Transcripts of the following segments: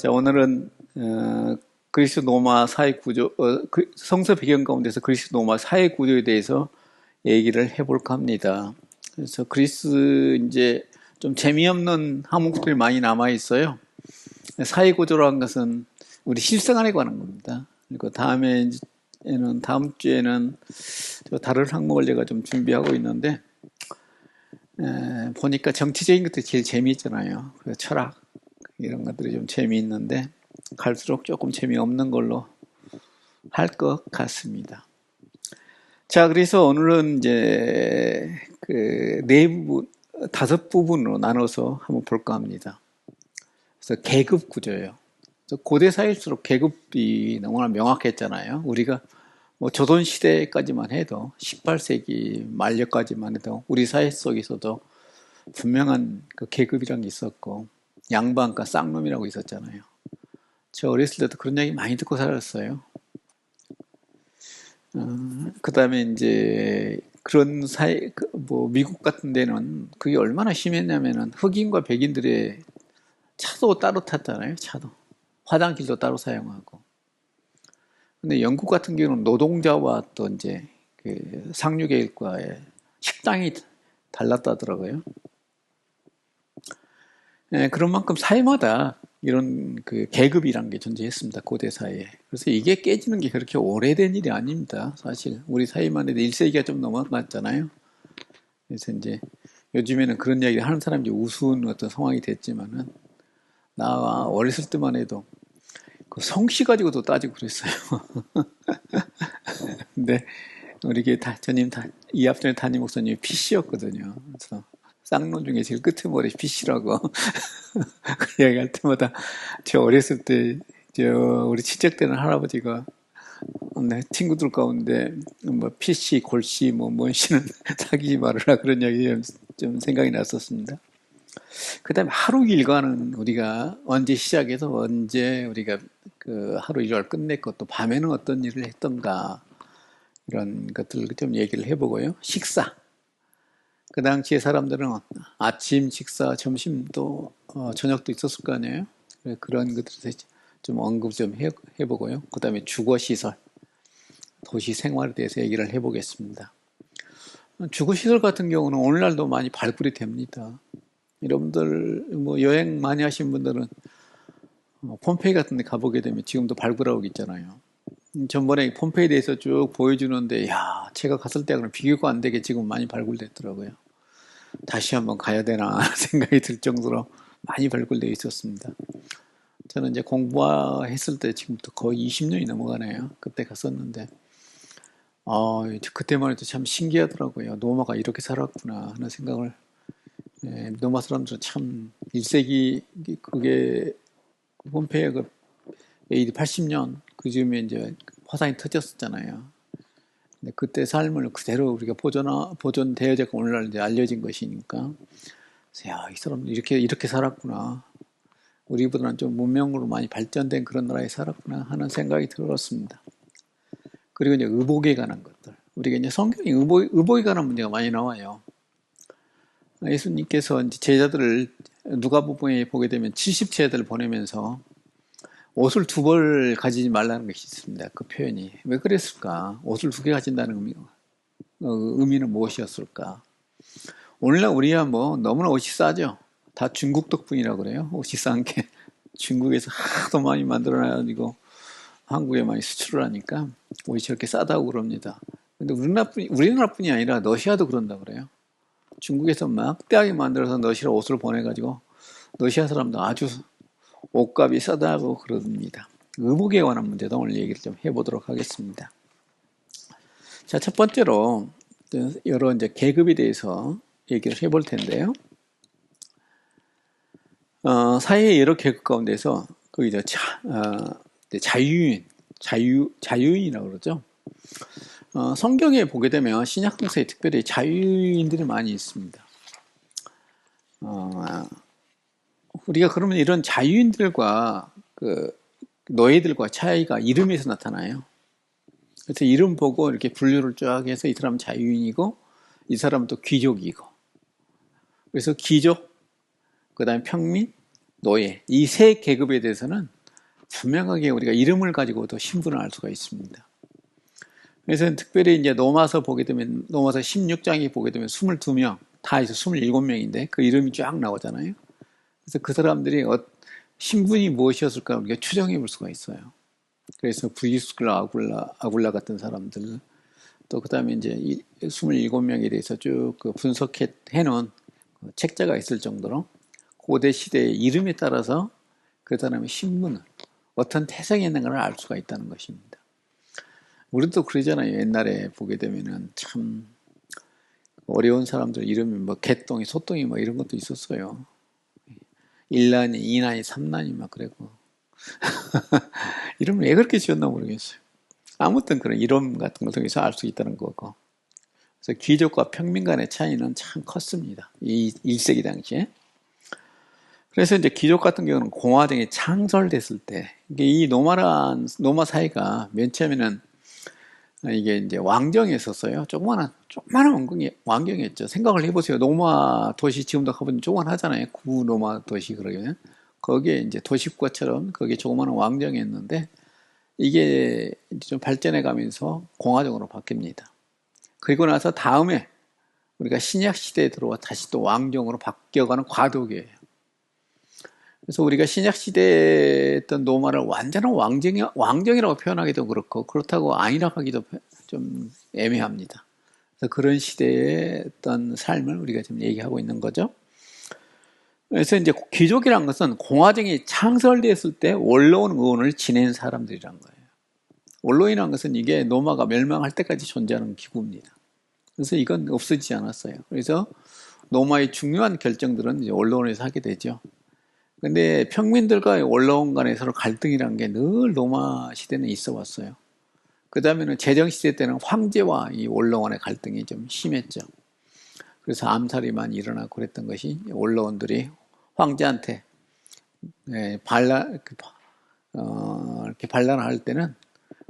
자, 오늘은 그리스 로마 사회 구조, 성서 배경 가운데서 그리스 로마 사회 구조에 대해서 얘기를 해볼까 합니다. 그래서 그리스 이제 좀 재미없는 항목들이 많이 남아 있어요. 사회 구조라는 것은 우리 실생활에 관한 겁니다. 그리고 다음 주에는 다른 항목을 제가 좀 준비하고 있는데 보니까 정치적인 것들이 제일 재미있잖아요. 그래서 철학 이런 것들이 좀 재미있는데 갈수록 조금 재미없는 걸로 할 것 같습니다. 자, 그래서 오늘은 이제 다섯 부분으로 나눠서 한번 볼까 합니다. 그래서 계급 구조예요. 그래서 고대 사회일수록 계급이 너무나 명확했잖아요. 우리가 뭐 조선 시대까지만 해도 18세기 말년까지만 해도 우리 사회 속에서도 분명한 그 계급이란 게 있었고 양반과 쌍놈이라고 있었잖아요. 저 어렸을 때도 그런 얘기 많이 듣고 살았어요. 그 다음에 이제 그런 미국 같은 데는 그게 얼마나 심했냐면은 흑인과 백인들의 차도 따로 탔잖아요. 차도. 화장실도 따로 사용하고. 근데 영국 같은 경우는 노동자와 또 이제 그 상류계일과의 식당이 달랐다더라고요. 그런 만큼 사회마다 이런 그 계급이란 게 존재했습니다. 고대 사회에. 그래서 이게 깨지는 게 그렇게 오래된 일이 아닙니다. 사실 우리 사회만 해도 1세기가 좀 넘어갔잖아요. 그래서 이제 요즘에는 그런 이야기를 하는 사람이 우스운 어떤 상황이 됐지만은 나 어렸을 때만 해도 그 성씨 가지고도 따지고 그랬어요. 근데 우리 교회 전임 이합전의 담임 목사님이 PC였거든요. 그래서 쌍놈 중에 제일 끝에 머리 PC라고 그 이야기할 때마다 저 어렸을 때 우리 친척되는 할아버지가 친구들 가운데 뭐 PC, 골씨, 뭔 씨는 사귀지 말아라 그런 이야기 좀 생각이 났었습니다. 그 다음에 하루 일과는 우리가 언제 시작해서 언제 우리가 그 하루 일과를 끝냈고 또 밤에는 어떤 일을 했던가 이런 것들을 좀 얘기를 해보고요. 식사. 그 당시에 사람들은 아침, 식사, 점심도 저녁도 있었을 거 아니에요. 그런 것들에 좀 언급 좀 해보고요. 그 다음에 주거시설, 도시 생활에 대해서 얘기를 해보겠습니다. 주거시설 같은 경우는 오늘날도 많이 발굴이 됩니다. 여러분들 뭐 여행 많이 하신 분들은 폼페이 같은 데 가보게 되면 지금도 발굴하고 있잖아요. 전번에 폼페이에 대해서 쭉 보여주는데 야, 제가 갔을 때하고는 비교가 안 되게 지금 많이 발굴됐더라고요. 다시 한번 가야 되나 생각이 들 정도로 많이 발굴되어 있었습니다. 저는 이제 공부했을 때 지금부터 거의 20년이 넘어가네요. 그때 갔었는데 그때만 해도 참 신기하더라고요. 로마가 이렇게 살았구나 하는 생각을. 로마 사람들은 참 1세기 그게 폼페이가 AD 80년 그쯤에 이제 화산이 터졌었잖아요. 근데 그때 삶을 그대로 우리가 보존되어져서 오늘날 이제 알려진 것이니까, 야, 이 사람들 이렇게 살았구나. 우리보다는 좀 문명으로 많이 발전된 그런 나라에 살았구나 하는 생각이 들었습니다. 그리고 이제 의복에 관한 것들. 우리가 이제 성경에 의복에 관한 문제가 많이 나와요. 예수님께서 이제 제자들을 누가복음에 보게 되면 70제자들을 보내면서 옷을 2벌 가지지 말라는 것이 있습니다. 그 표현이. 왜 그랬을까? 옷을 2개 가진다는 의미는 무엇이었을까? 오늘날 우리야 뭐 너무나 옷이 싸죠. 다 중국 덕분이라고 그래요. 옷이 싼 게. 중국에서 하도 많이 만들어놔가지고 한국에 많이 수출을 하니까 옷이 저렇게 싸다고 그럽니다. 근데 우리나라뿐이 아니라 러시아도 그런다고 그래요. 중국에서 막대하게 만들어서 러시아 옷을 보내가지고 러시아 사람도 아주 옷값이 싸다고 그럽니다. 의복에 관한 문제도 오늘 얘기를 좀 해보도록 하겠습니다. 자, 첫 번째로 여러 이제 계급에 대해서 얘기를 해볼 텐데요. 사회의 여러 계급 가운데서 그 이제 자유인이라고 그러죠. 성경에 보게 되면 신약 동서에 특별히 자유인들이 많이 있습니다. 우리가 그러면 이런 자유인들과 그 노예들과 차이가 이름에서 나타나요. 그래서 이름 보고 이렇게 분류를 쫙 해서 이 사람은 자유인이고 이 사람은 또 귀족이고. 그래서 귀족, 그 다음에 평민, 노예. 이 세 계급에 대해서는 분명하게 우리가 이름을 가지고도 신분을 알 수가 있습니다. 그래서 특별히 이제 로마서 보게 되면, 로마서 16장에 보게 되면 22명, 다 해서 27명인데 그 이름이 쫙 나오잖아요. 그래서 그 사람들이 신분이 무엇이었을까 우리가 추정해 볼 수가 있어요. 그래서 브리스글라, 아굴라 같은 사람들, 또 그 다음에 이제 27명에 대해서 쭉 분석해 놓은 책자가 있을 정도로 고대 시대의 이름에 따라서 그 사람의 신분을, 어떤 태생이 있는가를 알 수가 있다는 것입니다. 우리도 그러잖아요. 옛날에 보게 되면은 참 어려운 사람들 이름이 뭐 개똥이, 소똥이 뭐 이런 것도 있었어요. 1난이, 2난이, 3난이 막 그랬고. 이름을 왜 그렇게 지었나 모르겠어요. 아무튼 그런 이름 같은 걸 통해서 알 수 있다는 거고. 그래서 귀족과 평민 간의 차이는 참 컸습니다. 이 1세기 당시에. 그래서 이제 귀족 같은 경우는 공화정이 창설됐을 때, 이 로마 사회가 맨 처음에는 이게 이제 왕정이었었어요. 조그마한 왕정이었죠. 생각을 해보세요. 로마 도시 지금도 가보면 조그만하잖아요. 구 로마 도시 그러면. 거기에 이제 도시국가처럼 거기에 조그마한 왕정이었는데, 이게 이제 좀 발전해 가면서 공화정으로 바뀝니다. 그리고 나서 다음에 우리가 신약 시대에 들어와 다시 또 왕정으로 바뀌어가는 과도기예요. 그래서 우리가 신약 시대에 했던 로마를 완전한 왕정이라고 표현하기도 그렇고, 그렇다고 아니라고 하기도 좀 애매합니다. 그래서 그런 시대의 어떤 삶을 우리가 지금 얘기하고 있는 거죠. 그래서 이제 귀족이란 것은 공화정이 창설됐을 때 원로원 의원을 지낸 사람들이란 거예요. 원로인이란 것은 이게 로마가 멸망할 때까지 존재하는 기구입니다. 그래서 이건 없어지지 않았어요. 그래서 로마의 중요한 결정들은 이제 원로원에서 하게 되죠. 근데 평민들과 원로원 간의 서로 갈등이라는 게 늘 로마 시대는 있어 왔어요. 그 다음에는 제정시대 때는 황제와 이 원로원의 갈등이 좀 심했죠. 그래서 암살이 많이 일어나고 그랬던 것이 원로원들이 황제한테 이렇게 반란을 할 때는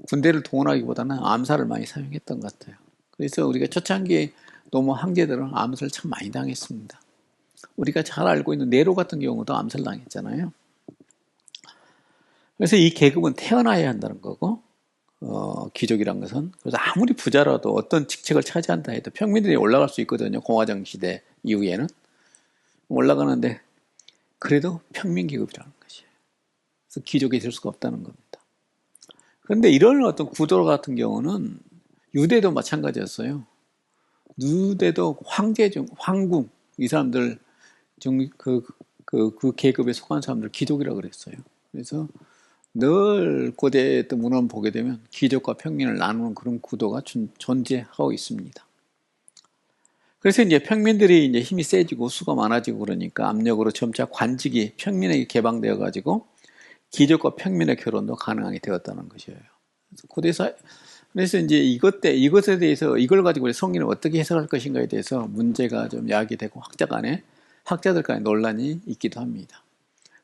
군대를 동원하기보다는 암살을 많이 사용했던 것 같아요. 그래서 우리가 초창기 로마 황제들은 암살을 참 많이 당했습니다. 우리가 잘 알고 있는 네로 같은 경우도 암살당했잖아요. 그래서 이 계급은 태어나야 한다는 거고, 귀족이란 것은. 그래서 아무리 부자라도 어떤 직책을 차지한다 해도 평민들이 올라갈 수 있거든요. 공화정 시대 이후에는. 올라가는데, 그래도 평민계급이라는 것이에요. 그래서 귀족이 될 수가 없다는 겁니다. 그런데 이런 어떤 구도 같은 경우는 유대도 마찬가지였어요. 유대도 황궁, 이 사람들, 그 계급에 속한 사람들 귀족이라고 그랬어요. 그래서 늘 고대의 어떤 문헌 보게 되면 귀족과 평민을 나누는 그런 구도가 존재하고 있습니다. 그래서 이제 평민들이 이제 힘이 세지고 수가 많아지고 그러니까 압력으로 점차 관직이 평민에게 개방되어 가지고 귀족과 평민의 결혼도 가능하게 되었다는 것이에요. 그래서 이제 이것에 대해서 이걸 가지고 우리 성경을 어떻게 해석할 것인가에 대해서 문제가 좀 야기되고 학자들 간에 논란이 있기도 합니다.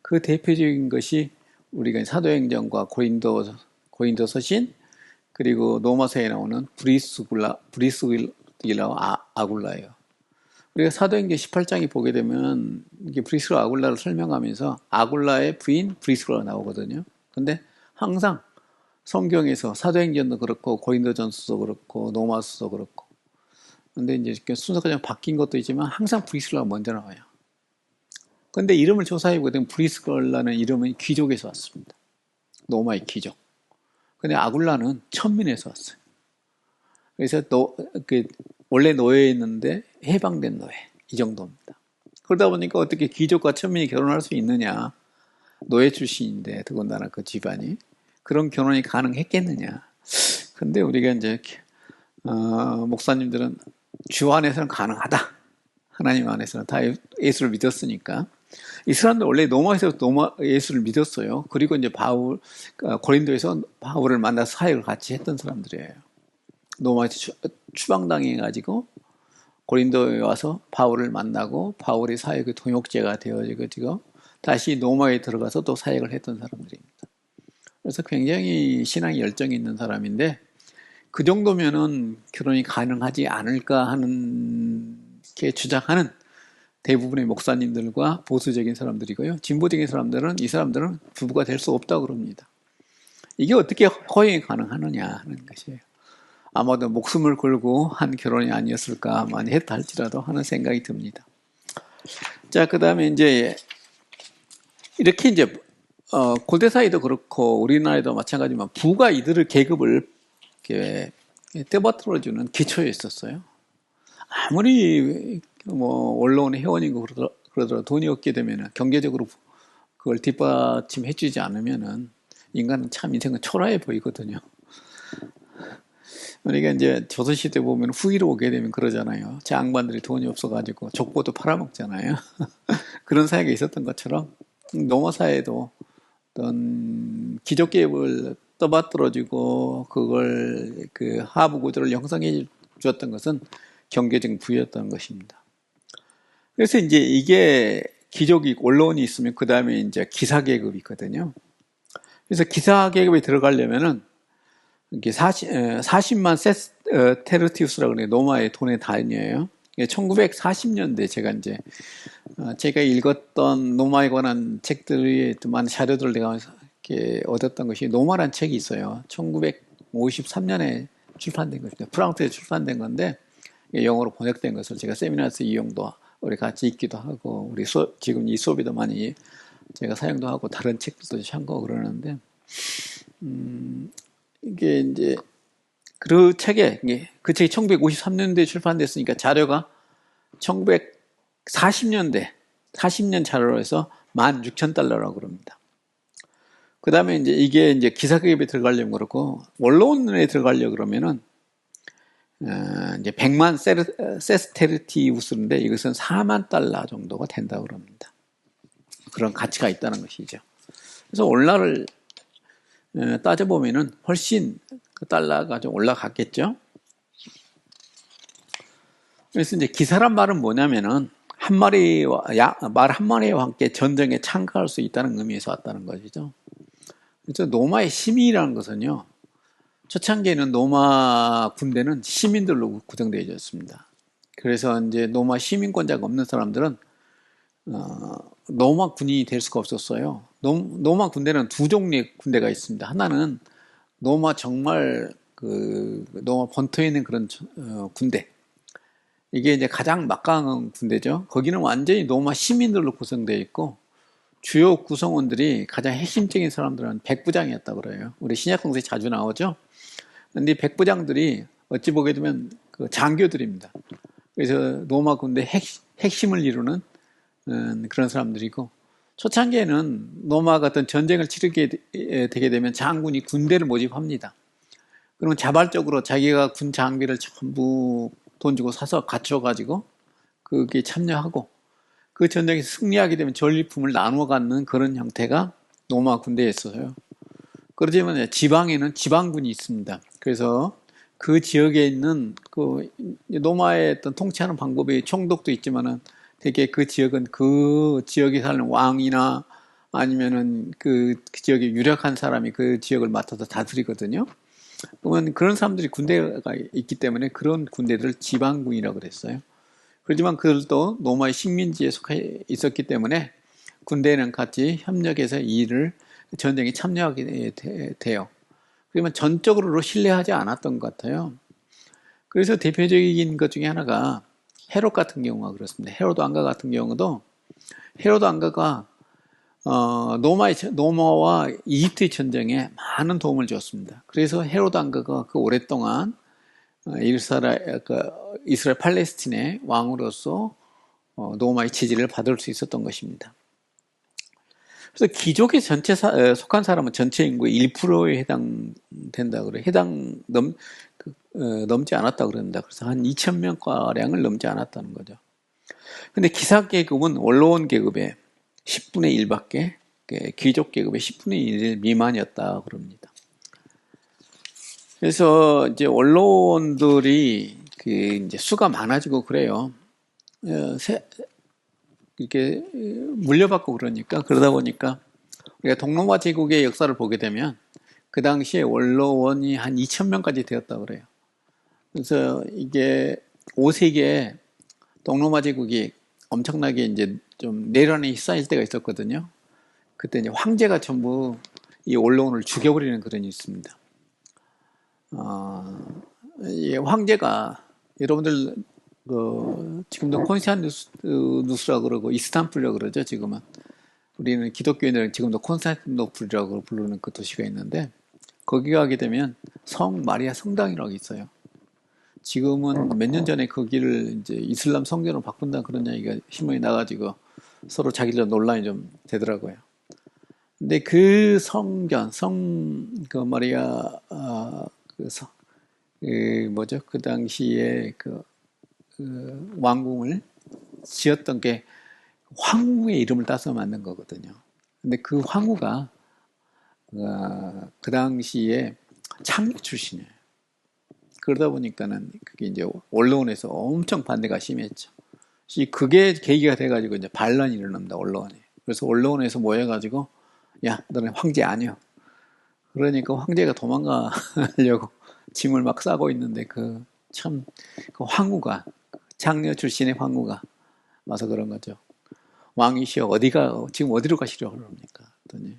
그 대표적인 것이 우리가 사도행전과 고린도서신 그리고 로마서에 나오는 브리스길라와 아굴라예요. 우리가 사도행전 18장에 보게 되면 이게 브리스길라 아굴라를 설명하면서 아굴라의 부인 브리스길라가 나오거든요. 근데 항상 성경에서 사도행전도 그렇고 고린도전서도 그렇고 로마서도 그렇고 근데 이제 순서가 좀 바뀐 것도 있지만 항상 브리스길라가 먼저 나와요. 근데 이름을 조사해 보게 되면 브리스길라는 이름은 귀족에서 왔습니다. 로마의 귀족. 근데 아굴라는 천민에서 왔어요. 그래서 원래 노예였는데 해방된 노예. 이 정도입니다. 그러다 보니까 어떻게 귀족과 천민이 결혼할 수 있느냐. 노예 출신인데 더군다나 그 집안이. 그런 결혼이 가능했겠느냐. 근데 우리가 이제 목사님들은 주 안에서는 가능하다. 하나님 안에서는 다 예수를 믿었으니까. 이 사람들 원래 로마에서 예수를 믿었어요. 그리고 이제 고린도에서 바울을 만나서 사역을 같이 했던 사람들이에요. 로마에서 추방당해가지고 고린도에 와서 바울을 만나고 바울의 사역의 동역자가 되어지고 다시 로마에 들어가서 또 사역을 했던 사람들입니다. 그래서 굉장히 신앙에 열정이 있는 사람인데 그 정도면은 결혼이 가능하지 않을까 하는 게 주장하는 대부분의 목사님들과 보수적인 사람들이고요. 진보적인 사람들은 이 사람들은 부부가 될 수 없다고 그럽니다. 이게 어떻게 허용이 가능하느냐 하는 것이에요. 아마도 목숨을 걸고 한 결혼이 아니었을까, 많이 했다 할지라도 하는 생각이 듭니다. 자, 그 다음에 이제 이렇게 이제 고대사회도 그렇고 우리나라에도 마찬가지지만 부가 이들의 계급을 이렇게 떼받들어주는 기초에 있었어요. 아무리 뭐 언론의 회원이고 그러더라도 돈이 없게 되면 경제적으로 그걸 뒷받침해주지 않으면은 인간은 참 인생은 초라해 보이거든요. 그러니까 이제 조선시대 보면 후기로 오게 되면 그러잖아요. 장관들이 돈이 없어가지고 족보도 팔아먹잖아요. 그런 사회가 있었던 것처럼 노마 사회도 어떤 귀족계급을 떠받들어주고 그걸 그 하부 구조를 형성해 주었던 것은 경제적 부였던 것입니다. 그래서 이제 이게 귀족이 언론이 있으면 그 다음에 이제 기사계급이 있거든요. 그래서 기사계급에 들어가려면은 이게 40만 테르티우스라고 그래요. 로마의 돈의 단위예요. 1940년대 제가 읽었던 로마에 관한 책들이 좀 많은 자료들을 내가 이렇게 얻었던 것이 노마라는 책이 있어요. 1953년에 출판된 것입니다. 프랑스에 출판된 건데 영어로 번역된 것을 제가 세미나에서 이용도 우리 같이 읽기도 하고 우리 지금 이 수업에도 많이 제가 사용도 하고 다른 책들도 참고하고 그러는데 이게 이제 그 책이 1953년도에 출판됐으니까 자료가 1940년대 40년 자료로 해서 16,000달러라고 그럽니다. 그 다음에 이게 이제 기사계급에 들어가려면 그렇고 원론에 들어가려고 그러면은 이제 100만 세스테르티우스인데 이것은 4만 달러 정도가 된다고 그럽니다. 그런 가치가 있다는 것이죠. 그래서 오늘날을 따져보면은 훨씬 그 달러가 좀 올라갔겠죠. 그래서 이제 기사란 말은 뭐냐면은 말 한 마리와 함께 전쟁에 참가할 수 있다는 의미에서 왔다는 것이죠. 그래서 노마의 시민이라는 것은요, 초창기에는 노마 군대는 시민들로 구성되어 있었습니다. 그래서 이제 노마 시민권자가 없는 사람들은 노마 군인이 될 수가 없었어요. 노마 군대는 두 종류의 군대가 있습니다. 하나는 노마 정말 노마 본토에 있는 그런 군대. 이게 이제 가장 막강한 군대죠. 거기는 완전히 노마 시민들로 구성되어 있고 주요 구성원들이 가장 핵심적인 사람들은 백부장이었다고 그래요. 우리 신약성서에 자주 나오죠. 근데 백부장들이 어찌 보게 되면 그 장교들입니다. 그래서 로마 군대 핵심을 이루는 그런 사람들이고 초창기에는 로마 같은 전쟁을 치르게 되게 되면 장군이 군대를 모집합니다. 그러면 자발적으로 자기가 군 장비를 전부 돈 주고 사서 갖춰가지고 그게 참여하고 그 전쟁에서 승리하게 되면 전리품을 나누어 갖는 그런 형태가 로마 군대였어요. 그러지만 지방에는 지방군이 있습니다. 그래서 그 지역에 있는 그 로마의 어떤 통치하는 방법이 총독도 있지만은 되게 그 지역은 그 지역에 사는 왕이나 아니면은 그 지역에 유력한 사람이 그 지역을 맡아서 다스리거든요. 그러면 그런 사람들이 군대가 있기 때문에 그런 군대들을 지방군이라고 그랬어요. 그렇지만 그들도 로마의 식민지에 속해 있었기 때문에 군대는 같이 협력해서 전쟁에 참여하게 돼요. 그러면 전적으로 신뢰하지 않았던 것 같아요. 그래서 대표적인 것 중에 하나가 헤롯 같은 경우가 그렇습니다. 헤롯 왕가 같은 경우도 헤롯 왕가가 노마와 이집트의 전쟁에 많은 도움을 줬습니다. 그래서 헤롯 왕가가 그 오랫동안 이스라엘 팔레스틴의 왕으로서 노마의 지지를 받을 수 있었던 것입니다. 그래서 귀족에 속한 사람은 전체 인구의 1%에 해당된다고 그래요. 넘지 않았다고 그럽니다. 그래서 한 2,000명가량을 넘지 않았다는 거죠. 근데 기사계급은 원로원 계급의 10분의 1밖에, 귀족 계급의 10분의 1 미만이었다 그럽니다. 그래서 이제 원로원들이 이제 수가 많아지고 그래요. 이렇게 물려받고 그러다 보니까 우리가 동로마 제국의 역사를 보게 되면 그 당시에 원로원이 한 2,000명까지 되었다고 그래요. 그래서 이게 5세기에 동로마 제국이 엄청나게 이제 좀 내란이 쌓일 때가 있었거든요. 그때 이제 황제가 전부 이 언론을 죽여버리는 그런 일이 있습니다. 이 황제가 여러분들 지금도 콘스탄티누스라고 그러고 이스탄불이라고 그러죠. 지금은 우리는 기독교인들은 지금도 콘스탄티노플이라고 부르는 그 도시가 있는데 거기 가게 되면 성 마리아 성당이라고 있어요. 지금은 몇 년 전에 거기를 이제 이슬람 성전으로 바꾼다 그런 이야기가 신문에 나가지고 서로 자기들 논란이 좀 되더라고요. 근데 그 성전, 그 마리아, 뭐죠? 그 당시에 그 왕궁을 지었던 게 황후의 이름을 따서 만든 거거든요. 근데 그 황후가 그 당시에 창녀 출신이에요. 그러다 보니까는 그게 이제 언론에서 엄청 반대가 심했죠. 그게 계기가 돼가지고 이제 반란이 일어납니다, 언론에. 그래서 언론에서 모여가지고, 야, 너는 황제 아니야. 그러니까 황제가 도망가려고 짐을 막 싸고 있는데 그 황후가, 창녀 출신의 황후가 와서 그런 거죠. 왕이시여, 지금 어디로 가시려고 그럽니까? 그랬더니,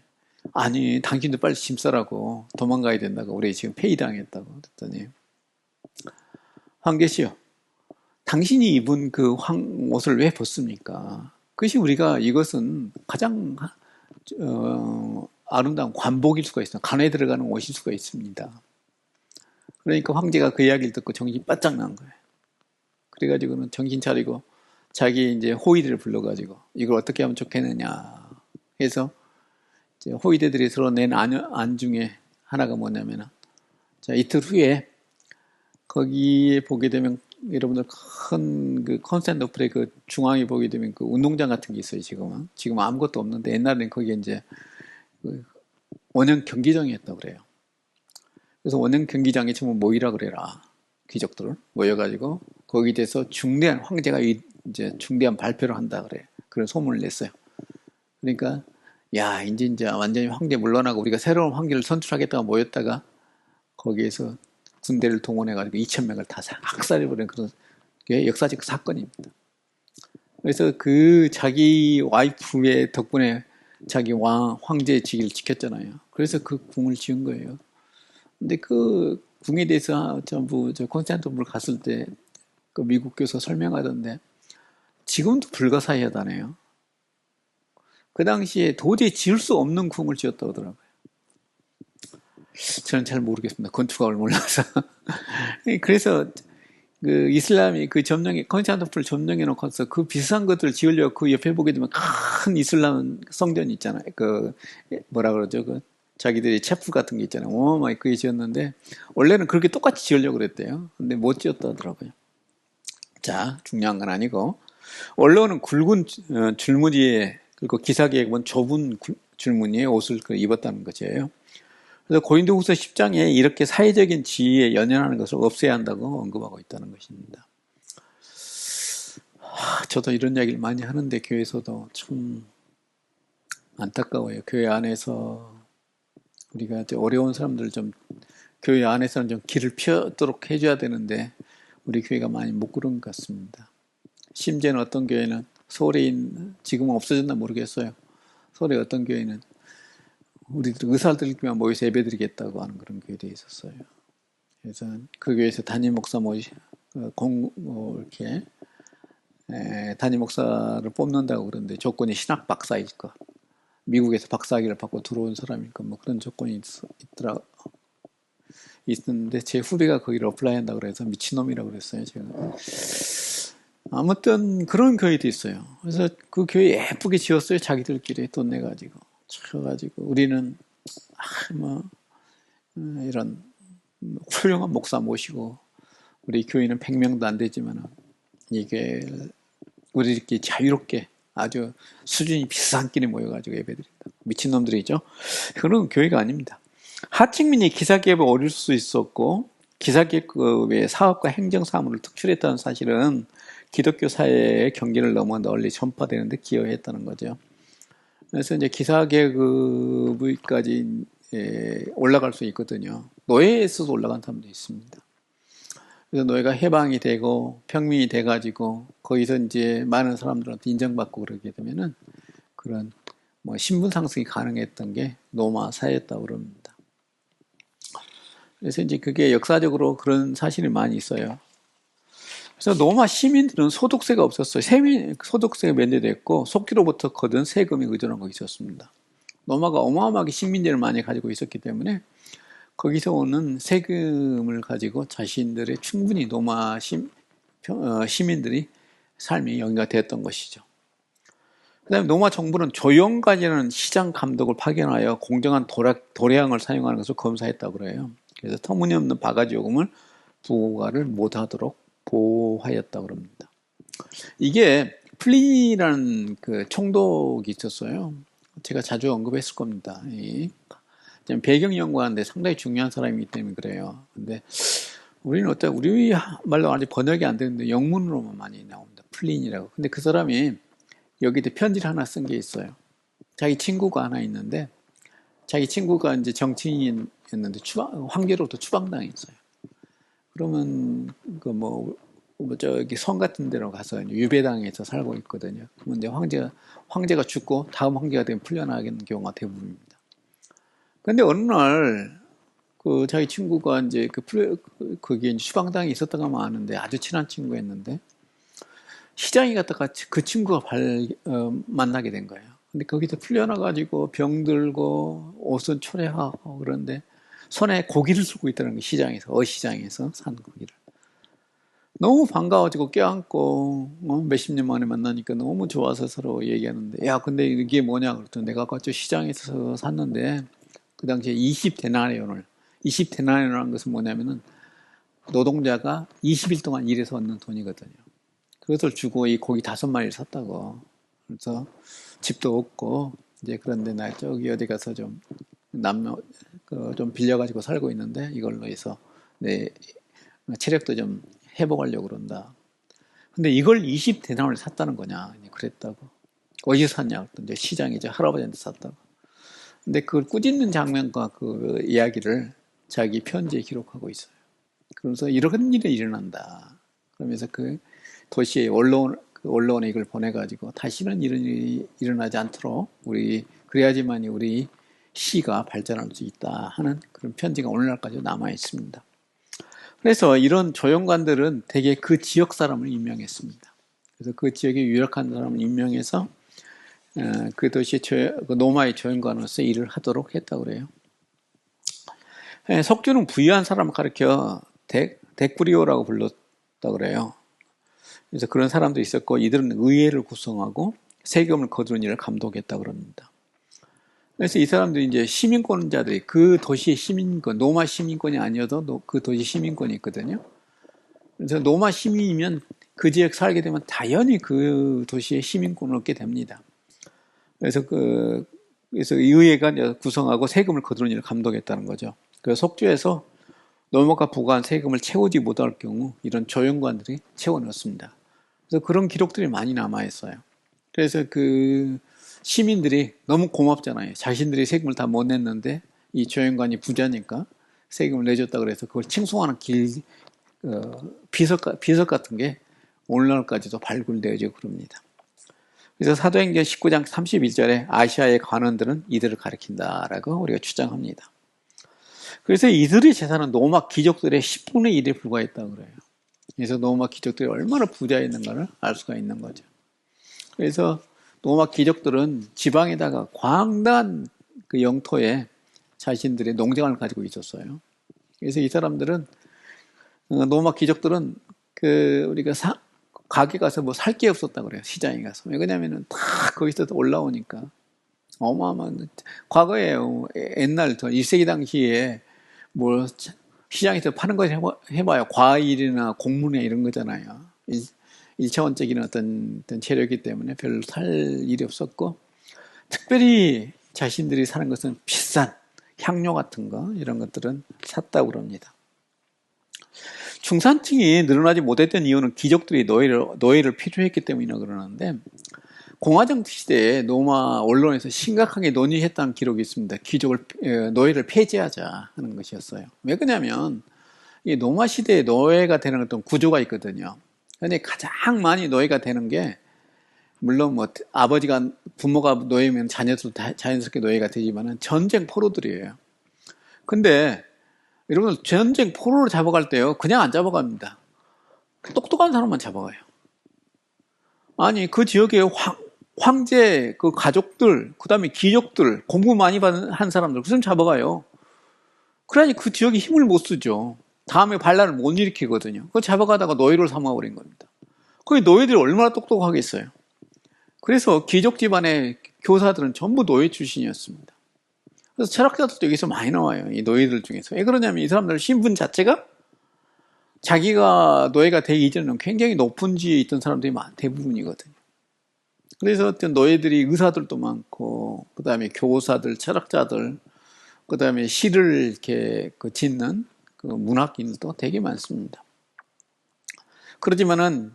아니, 당신도 빨리 짐 싸라고 도망가야 된다고. 우리 지금 폐위당했다고. 그랬더니, 황제시여, 당신이 입은 그 옷을 왜 벗습니까? 그것이 이것은 가장 아름다운 관복일 수가 있어요. 간에 들어가는 옷일 수가 있습니다. 그러니까 황제가 그 이야기를 듣고 정신이 바짝 난 거예요. 그래가지고는 정신 차리고 자기 이제 호위대를 불러가지고 이걸 어떻게 하면 좋겠느냐 해서 이제 호위대들이 서로 낸 안 중에 하나가 뭐냐면은 자, 이틀 후에 거기에 보게 되면 여러분들 큰 그 컨스탄티노플의 그 중앙에 보게 되면 그 운동장 같은 게 있어요. 지금 아무것도 없는데 옛날에는 거기에 이제 그 원형 경기장이었다고 그래요. 그래서 원형 경기장에 전부 모이라 그래라. 귀족들 모여가지고 거기에 대해서 중대한 황제가 이제 중대한 발표를 한다 그래. 그런 소문을 냈어요. 그러니까 야 이제 완전히 황제 물러나고 우리가 새로운 황제를 선출하겠다고 모였다가 거기에서 군대를 동원해가지고 2,000명을 다 학살해버린 그런 게 역사적 사건입니다. 그래서 그 자기 와이프의 덕분에 자기 황제의 직위를 지켰잖아요. 그래서 그 궁을 지은 거예요. 근데 그 궁에 대해서 전부 콘스탄티노플 갔을 때 그 미국 교수 설명하던데 지금도 불가사의하다네요. 그 당시에 도저히 지을 수 없는 궁을 지었다고 하더라고요. 저는 잘 모르겠습니다. 건축학을 몰라서. 그래서 그 이슬람이 그 콘스탄티노플을 점령해 놓고서 그 비슷한 것들을 지으려고 그 옆에 보게 되면 큰 이슬람 성전이 있잖아요. 그 뭐라 그러죠? 그 자기들이 채플 같은 게 있잖아요. 어마어마하게 그게 지었는데 원래는 그렇게 똑같이 지으려고 그랬대요. 근데 못 지었다 하더라고요. 자, 중요한 건 아니고 원래는 굵은 줄무늬에 그리고 기사계획은 좁은 줄무늬의 옷을 입었다는 것이에요. 그래서 고린도후서 10장에 이렇게 사회적인 지위에 연연하는 것을 없애야 한다고 언급하고 있다는 것입니다. 저도 이런 이야기를 많이 하는데 교회에서도 참 안타까워요. 교회 안에서 우리가 어려운 사람들 좀 교회 안에서는 좀 길을 펴도록 해줘야 되는데 우리 교회가 많이 못 그런 것 같습니다. 심지어는 어떤 교회는 서울에 지금은 없어졌나 모르겠어요. 서울에 어떤 교회는 우리들 의사들끼리만 모여서 예배드리겠다고 하는 그런 교회도 있었어요. 그래서 그 교회에서 담임 목사 이렇게 담임 목사를 뽑는다고 그러는데 조건이 신학 박사일 것, 미국에서 박사학위를 받고 들어온 사람일 것, 뭐 그런 조건이 있었는데 제 후배가 거기를 어플라이한다고 그래서 미친놈이라고 그랬어요. 제가. 아무튼 그런 교회도 있어요. 그래서 그 교회 예쁘게 지었어요. 자기들끼리 돈 내가지고. 쳐가지고 우리는 이런 훌륭한 목사 모시고 우리 교회는 100명도 안 되지만 이게 우리들끼리 자유롭게 아주 수준이 비슷한 끼리 모여가지고 예배드린다. 미친놈들이죠. 그런 교회가 아닙니다. 하층민이 기사기업에 어릴 수 있었고 기사기업의 사업과 행정사무를 특출했다는 사실은 기독교 사회의 경계를 넘어 널리 전파되는 데 기여했다는 거죠. 그래서 이제 기사계급까지 올라갈 수 있거든요. 노예에서도 올라간 사람도 있습니다. 그래서 노예가 해방이 되고 평민이 돼가지고 거기서 이제 많은 사람들한테 인정받고 그러게 되면은 그런 뭐 신분 상승이 가능했던 게 노마 사회였다고 그럽니다. 그래서 이제 그게 역사적으로 그런 사실이 많이 있어요. 그래서 노마 시민들은 소득세가 없었어요. 소득세가 면제됐고 속기로부터 거둔 세금에 의존한 거 있었습니다. 노마가 어마어마하게 식민지를 많이 가지고 있었기 때문에 거기서 오는 세금을 가지고 자신들의 충분히 노마 시민들이 삶이 영위가 되었던 것이죠. 그 다음에 노마 정부는 조용까지는 시장 감독을 파견하여 공정한 도량을 사용하는 것을 검사했다고 그래요. 그래서 터무니없는 바가지 요금을 부과를 못하도록 보호하였다고 그럽니다. 이게 플린이라는 그 총독이 있었어요. 제가 자주 언급했을 겁니다. 배경 연구하는데 상당히 중요한 사람이기 때문에 그래요. 근데 우리는 우리 말로 아직 번역이 안 되는데 영문으로만 많이 나옵니다. 플린이라고. 근데 그 사람이 여기도 편지를 하나 쓴 게 있어요. 자기 친구가 하나 있는데 자기 친구가 이제 정치인이었는데 황제로부터 추방당했어요. 그러면 저기 성 같은 데로 가서 유배당에서 살고 있거든요. 그러면 이제 황제가 죽고 다음 황제가 되면 풀려나가는 경우가 대부분입니다. 근데 어느 날 자기 친구가 이제 거기에 추방당이 있었다고 하면 아는데 아주 친한 친구였는데 시장에 갔다가 그 친구가 만나게 된 거예요. 근데 거기서 풀려나가지고 병들고 옷은 초래하고 그런데 손에 고기를 들고 있다는 거 시장에서 어시장에서 산 고기를 너무 반가워지고 껴안고 몇십 년 만에 만나니까 너무 좋아서 서로 얘기하는데 야 근데 이게 뭐냐 그랬더니 내가 아까 저 시장에서 샀는데 그 당시에 20데나리온이라는 것은 뭐냐면은 노동자가 20일 동안 일해서 얻는 돈이거든요. 그것을 주고 이 고기 5마리를 샀다고. 그래서 집도 없고 이제 그런데 나 저기 어디 가서 좀 빌려가지고 살고 있는데 이걸로 해서 내 체력도 좀 회복하려고 그런다. 근데 이걸 20데나리온을 샀다는 거냐? 그랬다고. 어디서 샀냐? 이제 시장에 이제 할아버지한테 샀다고. 근데 그걸 꾸짖는 장면과 그 이야기를 자기 편지에 기록하고 있어요. 그러면서 이런 일이 일어난다. 그러면서 그 도시의 언론에 이걸 보내가지고 다시는 이런 일이 일어나지 않도록 그래야지만 우리 시가 발전할 수 있다 하는 그런 편지가 오늘날까지 남아 있습니다. 그래서 이런 조연관들은 대개 그 지역 사람을 임명했습니다. 그래서 그 지역에 유력한 사람을 임명해서 그 도시의 노마의 조연관으로서 일을 하도록 했다고 그래요. 석주는 부유한 사람을 가리켜 덱브리오라고 불렀다고 그래요. 그래서 그런 사람도 있었고 이들은 의회를 구성하고 세금을 거두는 일을 감독했다고 그럽니다. 그래서 이 사람들이 이제 시민권자들이 그 도시의 시민권, 노마 시민권이 아니어도 그 도시 시민권이 있거든요. 그래서 노마 시민이면 그 지역 살게 되면 당연히 그 도시의 시민권을 얻게 됩니다. 그래서 의회가 구성하고 세금을 거두는 일을 감독했다는 거죠. 그래서 속주에서 노마가 부과한 세금을 채우지 못할 경우 이런 조연관들이 채워넣습니다. 그래서 그런 기록들이 많이 남아있어요. 그래서 그 시민들이 너무 고맙잖아요. 자신들이 세금을 다 못 냈는데 이 조연관이 부자니까 세금을 내줬다 그래서 그걸 칭송하는 비석 같은 게 오늘날까지도 발굴되어지고 그럽니다. 그래서 사도행전 19장 31절에 아시아의 관원들은 이들을 가리킨다라고 우리가 주장합니다. 그래서 이들의 재산은 노마 귀족들의 10분의 1에 불과했다고 그래요. 그래서 노마 귀족들이 얼마나 부자였는가를 알 수가 있는 거죠. 그래서 노마 귀족들은 지방에다가 광대한 그 영토에 자신들의 농장을 가지고 있었어요. 그래서 이 사람들은 노마 귀족들은 우리가 가게 가서 뭐 살 게 없었다고 그래요. 시장에 가서. 왜냐면은 다 거기서 올라오니까 어마어마한 과거에 옛날 1세기 당시에 뭐 시장에서 파는 거 해봐요. 과일이나 곡물이나 이런 거잖아요. 1차원적인 어떤 재료이기 때문에 별로 살 일이 없었고 특별히 자신들이 사는 것은 비싼 향료 같은 거 이런 것들은 샀다고 그럽니다. 중산층이 늘어나지 못했던 이유는 귀족들이 노예를 필요했기 때문이라 그러는데 공화정 시대에 노마 언론에서 심각하게 논의했다는 기록이 있습니다. 노예를 폐지하자 하는 것이었어요. 왜 그러냐면 이 노마 시대에 노예가 되는 어떤 구조가 있거든요. 근데 가장 많이 노예가 되는 게, 물론 뭐 아버지가, 부모가 노예면 자녀도 자연스럽게 노예가 되지만은 전쟁 포로들이에요. 근데 여러분, 전쟁 포로를 잡아갈 때요, 그냥 안 잡아갑니다. 똑똑한 사람만 잡아가요. 아니, 그 지역의 황제, 그 가족들, 그 다음에 귀족들, 공부 많이 한 사람들, 그좀 잡아가요. 그러니 그 지역에 힘을 못 쓰죠. 다음에 반란을 못 일으키거든요. 그거 잡아가다가 노예를 삼아버린 겁니다. 그 노예들이 얼마나 똑똑하겠어요. 그래서 귀족 집안의 교사들은 전부 노예 출신이었습니다. 그래서 철학자들도 여기서 많이 나와요. 이 노예들 중에서. 왜 그러냐면 이 사람들 신분 자체가 자기가 노예가 되기 이전에는 굉장히 높은 지위에 있던 사람들이 대부분이거든요. 그래서 어떤 노예들이 의사들도 많고, 그 다음에 교사들, 철학자들, 그 다음에 시를 이렇게 짓는 그 문학인들도 되게 많습니다. 그렇지만은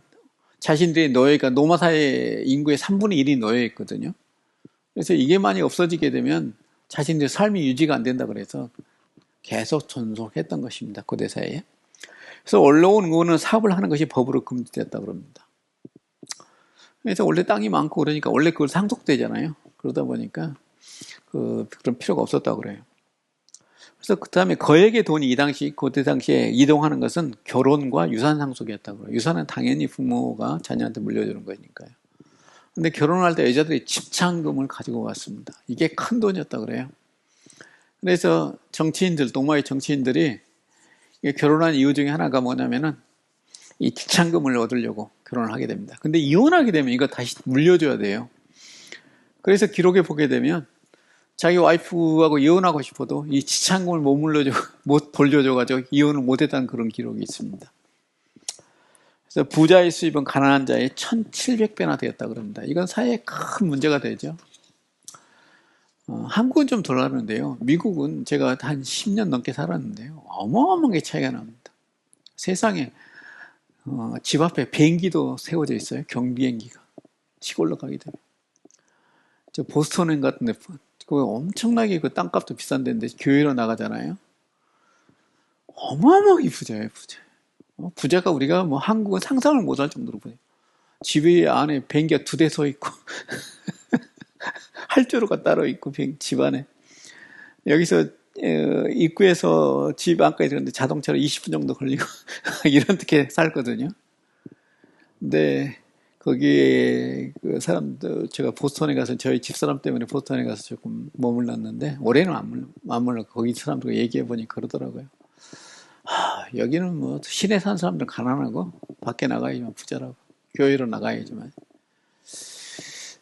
자신들의 노예가 노마 사회 인구의 3분의 1이 노예였거든요. 그래서 이게 많이 없어지게 되면 자신들의 삶이 유지가 안 된다 그래서 계속 존속했던 것입니다. 고대 사회에. 그래서 올라오는 거는 사업을 하는 것이 법으로 금지됐다 그럽니다. 그래서 원래 땅이 많고 그러니까 원래 그걸 상속되잖아요. 그러다 보니까 그런 필요가 없었다고 그래요. 그래서 그 다음에 거액의 돈이 그때 당시에 이동하는 것은 결혼과 유산 상속이었다고 그래요. 유산은 당연히 부모가 자녀한테 물려주는 거니까요. 근데 결혼할 때 여자들이 집창금을 가지고 왔습니다. 이게 큰 돈이었다고 그래요. 그래서 노마의 정치인들이 결혼한 이유 중에 하나가 뭐냐면은 이 집창금을 얻으려고 결혼을 하게 됩니다. 근데 이혼하게 되면 이거 다시 물려줘야 돼요. 그래서 기록에 보게 되면 자기 와이프하고 이혼하고 싶어도 이 지창금을 못 돌려줘가지고 이혼을 못했다는 그런 기록이 있습니다. 그래서 부자의 수입은 가난한 자의 1700배나 되었다 그럽니다. 이건 사회에 큰 문제가 되죠. 한국은 좀 덜 하는데요. 미국은 제가 한 10년 넘게 살았는데요. 어마어마하게 차이가 납니다. 세상에 집 앞에 비행기도 세워져 있어요. 경비행기가. 시골로 가게 되면. 저 보스턴행 같은 데 엄청나게 그 땅값도 비싼 데인데 교회로 나가잖아요. 어마어마하게 부자예요, 부자. 부자가 우리가 뭐 한국은 상상을 못할 정도로 부자예요. 집에 안에 비행기가 2대 서 있고 활주로가 따로 있고 집 안에. 여기서 입구에서 집 안까지 들었는데 자동차로 20분 정도 걸리고 이렇게 살거든요. 근데 거기에 그 사람들, 제가 보스턴에 가서 저희 집사람 때문에 보스턴에 가서 조금 머물렀는데 올해는 안 머물렀고 거기 사람들과 얘기해 보니 그러더라고요. 여기는 뭐 시내 사는 사람들은 가난하고 밖에 나가야지만 부자라고, 교회로 나가야지만.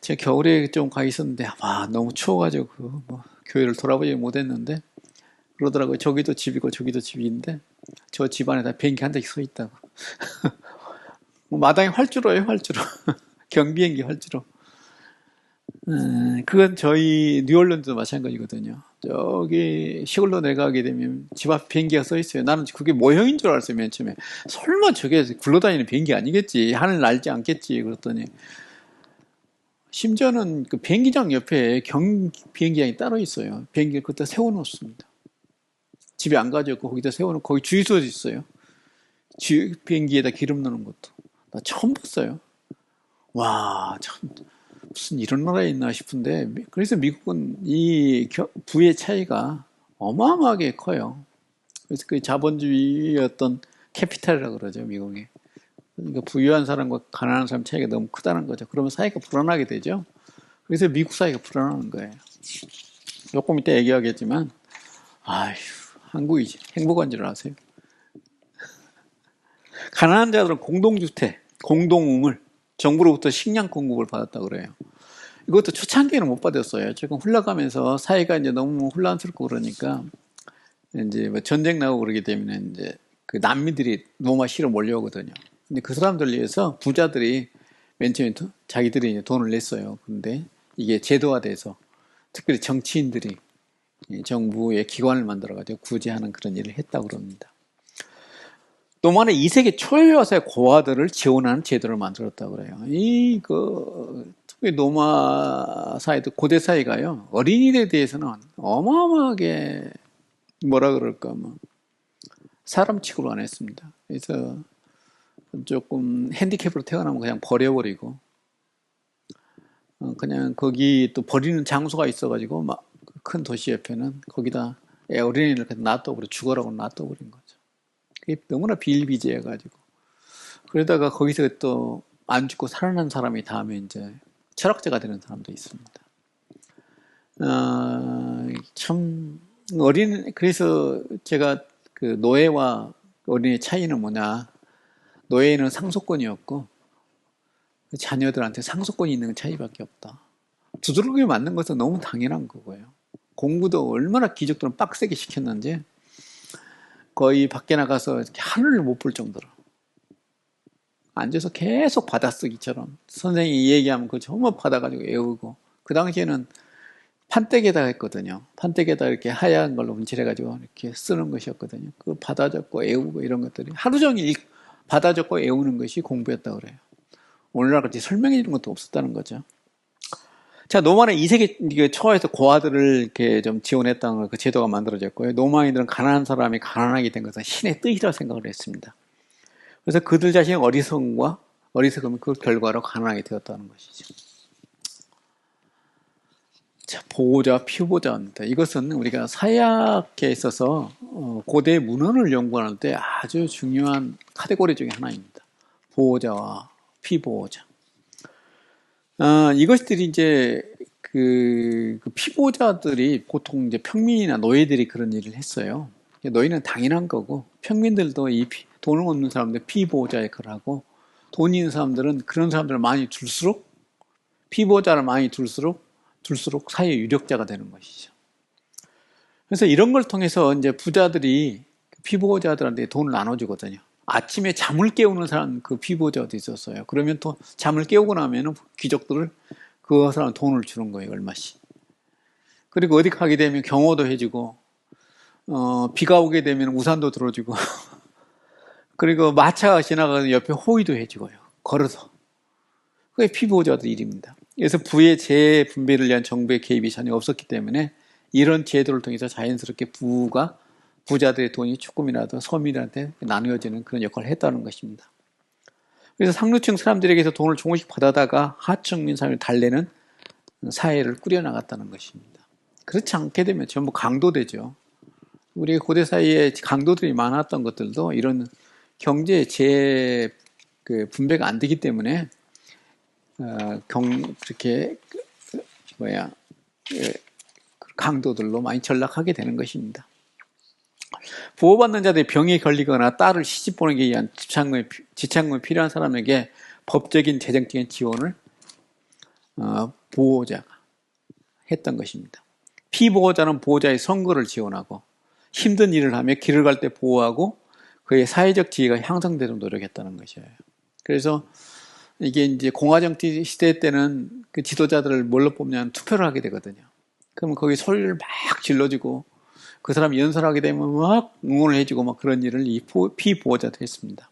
제가 겨울에 좀 가 있었는데 너무 추워가지고 뭐 교회를 돌아보지 못했는데 그러더라고요. 저기도 집이고 저기도 집인데 저 집 안에다 비행기 한 대씩 서 있다고. 마당에 활주로예요, 활주로. 경비행기 활주로. 그건 저희 뉴올리언스도 마찬가지거든요. 저기 시골로 내려가게 되면 집 앞 비행기가 써 있어요. 나는 그게 모형인 줄 알았어요, 맨 처음에. 설마 저게 굴러다니는 비행기 아니겠지, 하늘 날지 않겠지 그랬더니 심지어는 그 비행기장 옆에 비행기장이 따로 있어요. 비행기를 그때 세워놓습니다. 집에 안 가져고 거기다 세워놓고 거기 주유소도 있어요. 비행기에다 기름 넣는 것도. 나 처음 봤어요. 와, 참 무슨 이런 나라에 있나 싶은데, 그래서 미국은 이 부의 차이가 어마어마하게 커요. 그래서 그 자본주의의 어떤 캐피탈이라고 그러죠, 미국이. 그러니까 부유한 사람과 가난한 사람 차이가 너무 크다는 거죠. 그러면 사회가 불안하게 되죠. 그래서 미국 사회가 불안한 거예요. 조금 이따 얘기하겠지만, 한국이 행복한 줄 아세요? 가난한 자들은 공동주택, 공동우물, 정부로부터 식량 공급을 받았다고 그래요. 이것도 초창기에는 못 받았어요. 조금 흘러가면서 사회가 이제 너무 혼란스럽고 그러니까 이제 뭐 전쟁 나고 그러게 되면 이제 그 난민들이 노마시로 몰려오거든요. 근데 그 사람들 위해서 부자들이 맨 처음에 자기들이 돈을 냈어요. 근데 이게 제도화돼서 특별히 정치인들이 정부의 기관을 만들어가지고 구제하는 그런 일을 했다고 그럽니다. 노마는 2세기 초에 와서 고아들을 지원하는 제도를 만들었다고 그래요. 특히 노마 사회도 고대 사회가요, 어린이들에 대해서는 어마어마하게 뭐라 그럴까, 사람 취급을 안 했습니다. 그래서 조금 핸디캡으로 태어나면 그냥 버려버리고, 그냥 거기 또 버리는 장소가 있어가지고, 막 큰 도시 옆에는 거기다 어린이를 놔둬버려, 죽어라고 놔둬버린 거죠. 그게 너무나 비일비재해가지고. 그러다가 거기서 또 안 죽고 살아난 사람이 다음에 이제 철학자가 되는 사람도 있습니다. 참, 그래서 제가 그 노예와 어린이의 차이는 뭐냐. 노예는 상속권이었고, 자녀들한테 상속권이 있는 차이밖에 없다. 두드러기에 맞는 것은 너무 당연한 거고요. 공부도 얼마나 귀족들은 빡세게 시켰는지, 거의 밖에 나가서 이렇게 하늘을 못 볼 정도로. 앉아서 계속 받아쓰기처럼. 선생님이 얘기하면 그거 전부 받아가지고 외우고. 그 당시에는 판때기에다 했거든요. 판때기에다 이렇게 하얀 걸로 문칠해가지고 이렇게 쓰는 것이었거든요. 그거 받아 적고 외우고 이런 것들이 하루 종일 받아 적고 외우는 것이 공부였다고 그래요. 오늘날 같이 설명해 주는 것도 없었다는 거죠. 자, 노마는 2세기 초에서 고아들을 이렇게 좀 지원했다는 그 제도가 만들어졌고요. 노마인들은 가난한 사람이 가난하게 된 것은 신의 뜻이라 생각을 했습니다. 그래서 그들 자신의 어리석음이 그 결과로 가난하게 되었다는 것이죠. 자, 보호자와 피보자입니다. 이것은 우리가 사회학에 있어서 고대 문헌을 연구할 때 아주 중요한 카테고리 중에 하나입니다. 보호자와 피보호자. 이것들이 이제 그 피보자들이 보통 이제 평민이나 노예들이 그런 일을 했어요. 노예는 당연한 거고, 평민들도 돈을 없는 사람들 피보호자 역할을 하고, 돈 있는 사람들은 그런 사람들을 많이 둘수록, 피보호자를 많이 둘수록 사회 유력자가 되는 것이죠. 그래서 이런 걸 통해서 이제 부자들이 피보호자들한테 돈을 나눠주거든요. 아침에 잠을 깨우는 사람, 그 피보호자도 있었어요. 그러면 또 잠을 깨우고 나면은 귀족들을 그 사람 돈을 주는 거예요, 얼마씩. 그리고 어디 가게 되면 경호도 해주고, 비가 오게 되면 우산도 들어주고, 그리고 마차가 지나가서 옆에 호의도 해주고요. 걸어서. 그게 피보호자들 일입니다. 그래서 부의 재분배를 위한 정부의 개입이 전혀 없었기 때문에 이런 제도를 통해서 자연스럽게 부자들의 돈이 조금이라도 서민들한테 나누어지는 그런 역할을 했다는 것입니다. 그래서 상류층 사람들에게서 돈을 조금씩 받아다가 하층민 사람을 달래는 사회를 꾸려나갔다는 것입니다. 그렇지 않게 되면 전부 강도되죠. 우리 고대 사회에 강도들이 많았던 것들도 이런 경제 분배가 안 되기 때문에 그렇게 강도들로 많이 전락하게 되는 것입니다. 보호받는 자들이 병에 걸리거나 딸을 시집 보내기 위한 지참금이 필요한 사람에게 법적인 재정적인 지원을 보호자가 했던 것입니다. 피보호자는 보호자의 선거를 지원하고 힘든 일을 하며 길을 갈 때 보호하고 그의 사회적 지위가 향상되도록 노력했다는 것이에요. 그래서 이게 이제 공화정치 시대 때는 그 지도자들을 뭘로 뽑냐면 투표를 하게 되거든요. 그러면 거기 소리를 막 질러주고 그 사람이 연설하게 되면 막 응원을 해주고 막 그런 일을 이 피보호자도 했습니다.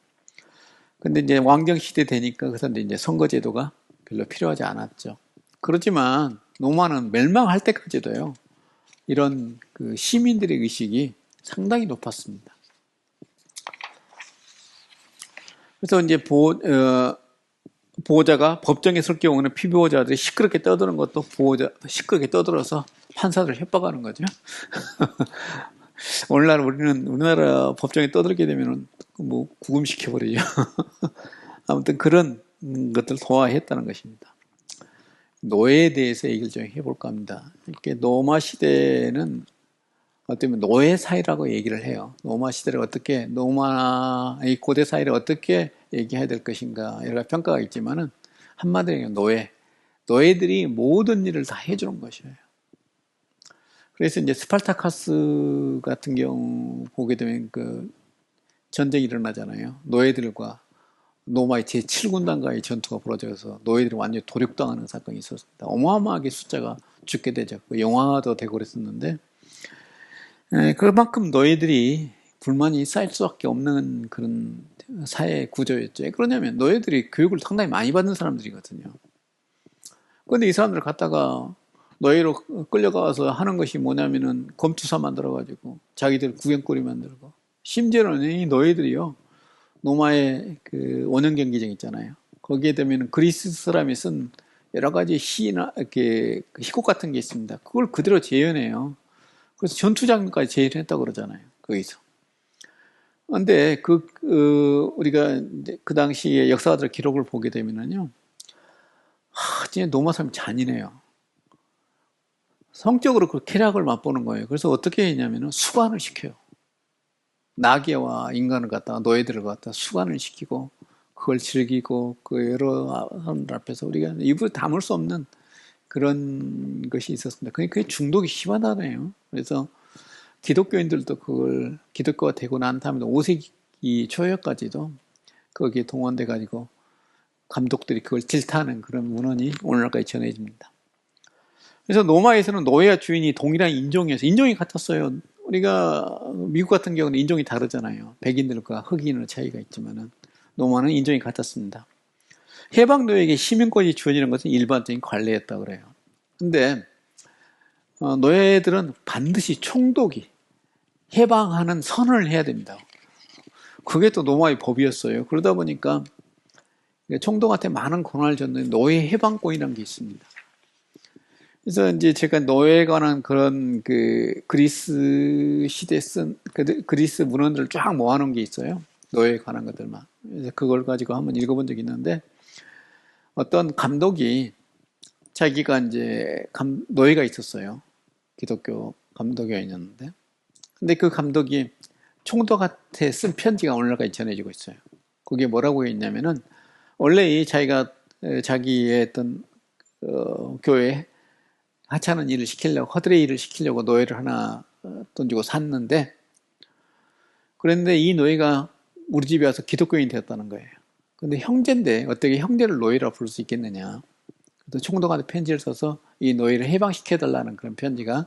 근데 이제 왕정 시대 되니까 그 사람들이 이제 선거제도가 별로 필요하지 않았죠. 그렇지만 로마는 멸망할 때까지도요, 이런 그 시민들의 의식이 상당히 높았습니다. 그래서 이제 보호자가 법정에 설 경우는 피보호자들이 시끄럽게 떠드는 것도 시끄럽게 떠들어서 판사들을 협박하는 거죠. 오늘날 우리나라 법정에 떠들게 되면 뭐 구금시켜버리죠. 아무튼 그런 것들을 도와했다는 것입니다. 노예에 대해서 얘기를 좀 해볼까 합니다. 이렇게 로마 시대는 어쩌면 노예 사회라고 얘기를 해요. 로마 시대를 어떻게, 이 고대 사회를 어떻게 얘기해야 될 것인가, 여러 가지 평가가 있지만은, 한마디로 노예들이 모든 일을 다 해주는 것이에요. 그래서 이제 스파르타카스 같은 경우 보게 되면 전쟁이 일어나잖아요. 노예들과 로마의 제7군단과의 전투가 벌어져서 노예들이 완전히 도륙당하는 사건이 있었습니다. 어마어마하게 숫자가 죽게 되죠. 영화도 되고 그랬었는데, 그만큼 노예들이 불만이 쌓일 수밖에 없는 그런 사회 구조였죠. 그러냐면 노예들이 교육을 상당히 많이 받는 사람들이거든요. 그런데 이 사람들을 갖다가 노예로 끌려가서 하는 것이 뭐냐면은 검투사 만들어가지고 자기들 구경거리 만들고 심지어는 이 노예들이요, 로마의 그 원형 경기장 있잖아요. 거기에 되면 그리스 사람이 쓴 여러 가지 시나 이렇게 그 희곡 같은 게 있습니다. 그걸 그대로 재현해요. 그래서 전투 장면까지 재현했다고 그러잖아요. 거기서. 근데 우리가 이제 그 당시에 역사가들 기록을 보게 되면은요, 진짜 로마 사람이 잔인해요. 성적으로 그 쾌락을 맛보는 거예요. 그래서 어떻게 했냐면은 수관을 시켜요. 나귀와 인간을 갖다가 노예들을 갖다가 수관을 시키고 그걸 즐기고 그 여러 사람들 앞에서 우리가 입을 다물 수 없는 그런 것이 있었습니다. 그게 중독이 심하다네요. 그래서 기독교인들도 그걸 기독교가 되고 난 다음에 5세기 초여까지도 거기에 동원돼 가지고 감독들이 그걸 질타하는 그런 문헌이 오늘날까지 전해집니다. 그래서 로마에서는 노예와 주인이 동일한 인종이어서 인종이 같았어요. 우리가 미국 같은 경우는 인종이 다르잖아요. 백인들과 흑인의 차이가 있지만은 로마는 인종이 같았습니다. 해방 노예에게 시민권이 주어지는 것은 일반적인 관례였다고 그래요. 근데 노예들은 반드시 총독이 해방하는 선언을 해야 됩니다. 그게 또 로마의 법이었어요. 그러다 보니까 총독한테 많은 권한을 줬는데 노예 해방권이라는 게 있습니다. 그래서 이제 제가 노예에 관한 그런 그 그리스 시대 쓴 그리스 문헌들을 쫙 모아놓은 게 있어요. 노예에 관한 것들만. 그래서 그걸 가지고 한번 읽어본 적이 있는데 어떤 감독이 자기가 이제 노예가 있었어요. 기독교 감독이었는데. 근데 그 감독이 총독한테 쓴 편지가 오늘날까지 전해지고 있어요. 그게 뭐라고 했냐면은 원래 이 자기의 어떤 교회 하찮은 일을 시키려고 허드레 일을 시키려고 노예를 하나 돈 주고 샀는데 그런데 이 노예가 우리 집에 와서 기독교인이 되었다는 거예요. 근데 형제인데 어떻게 형제를 노예라고 부를 수 있겠느냐. 그래서 총독한테 편지를 써서 이 노예를 해방시켜달라는 그런 편지가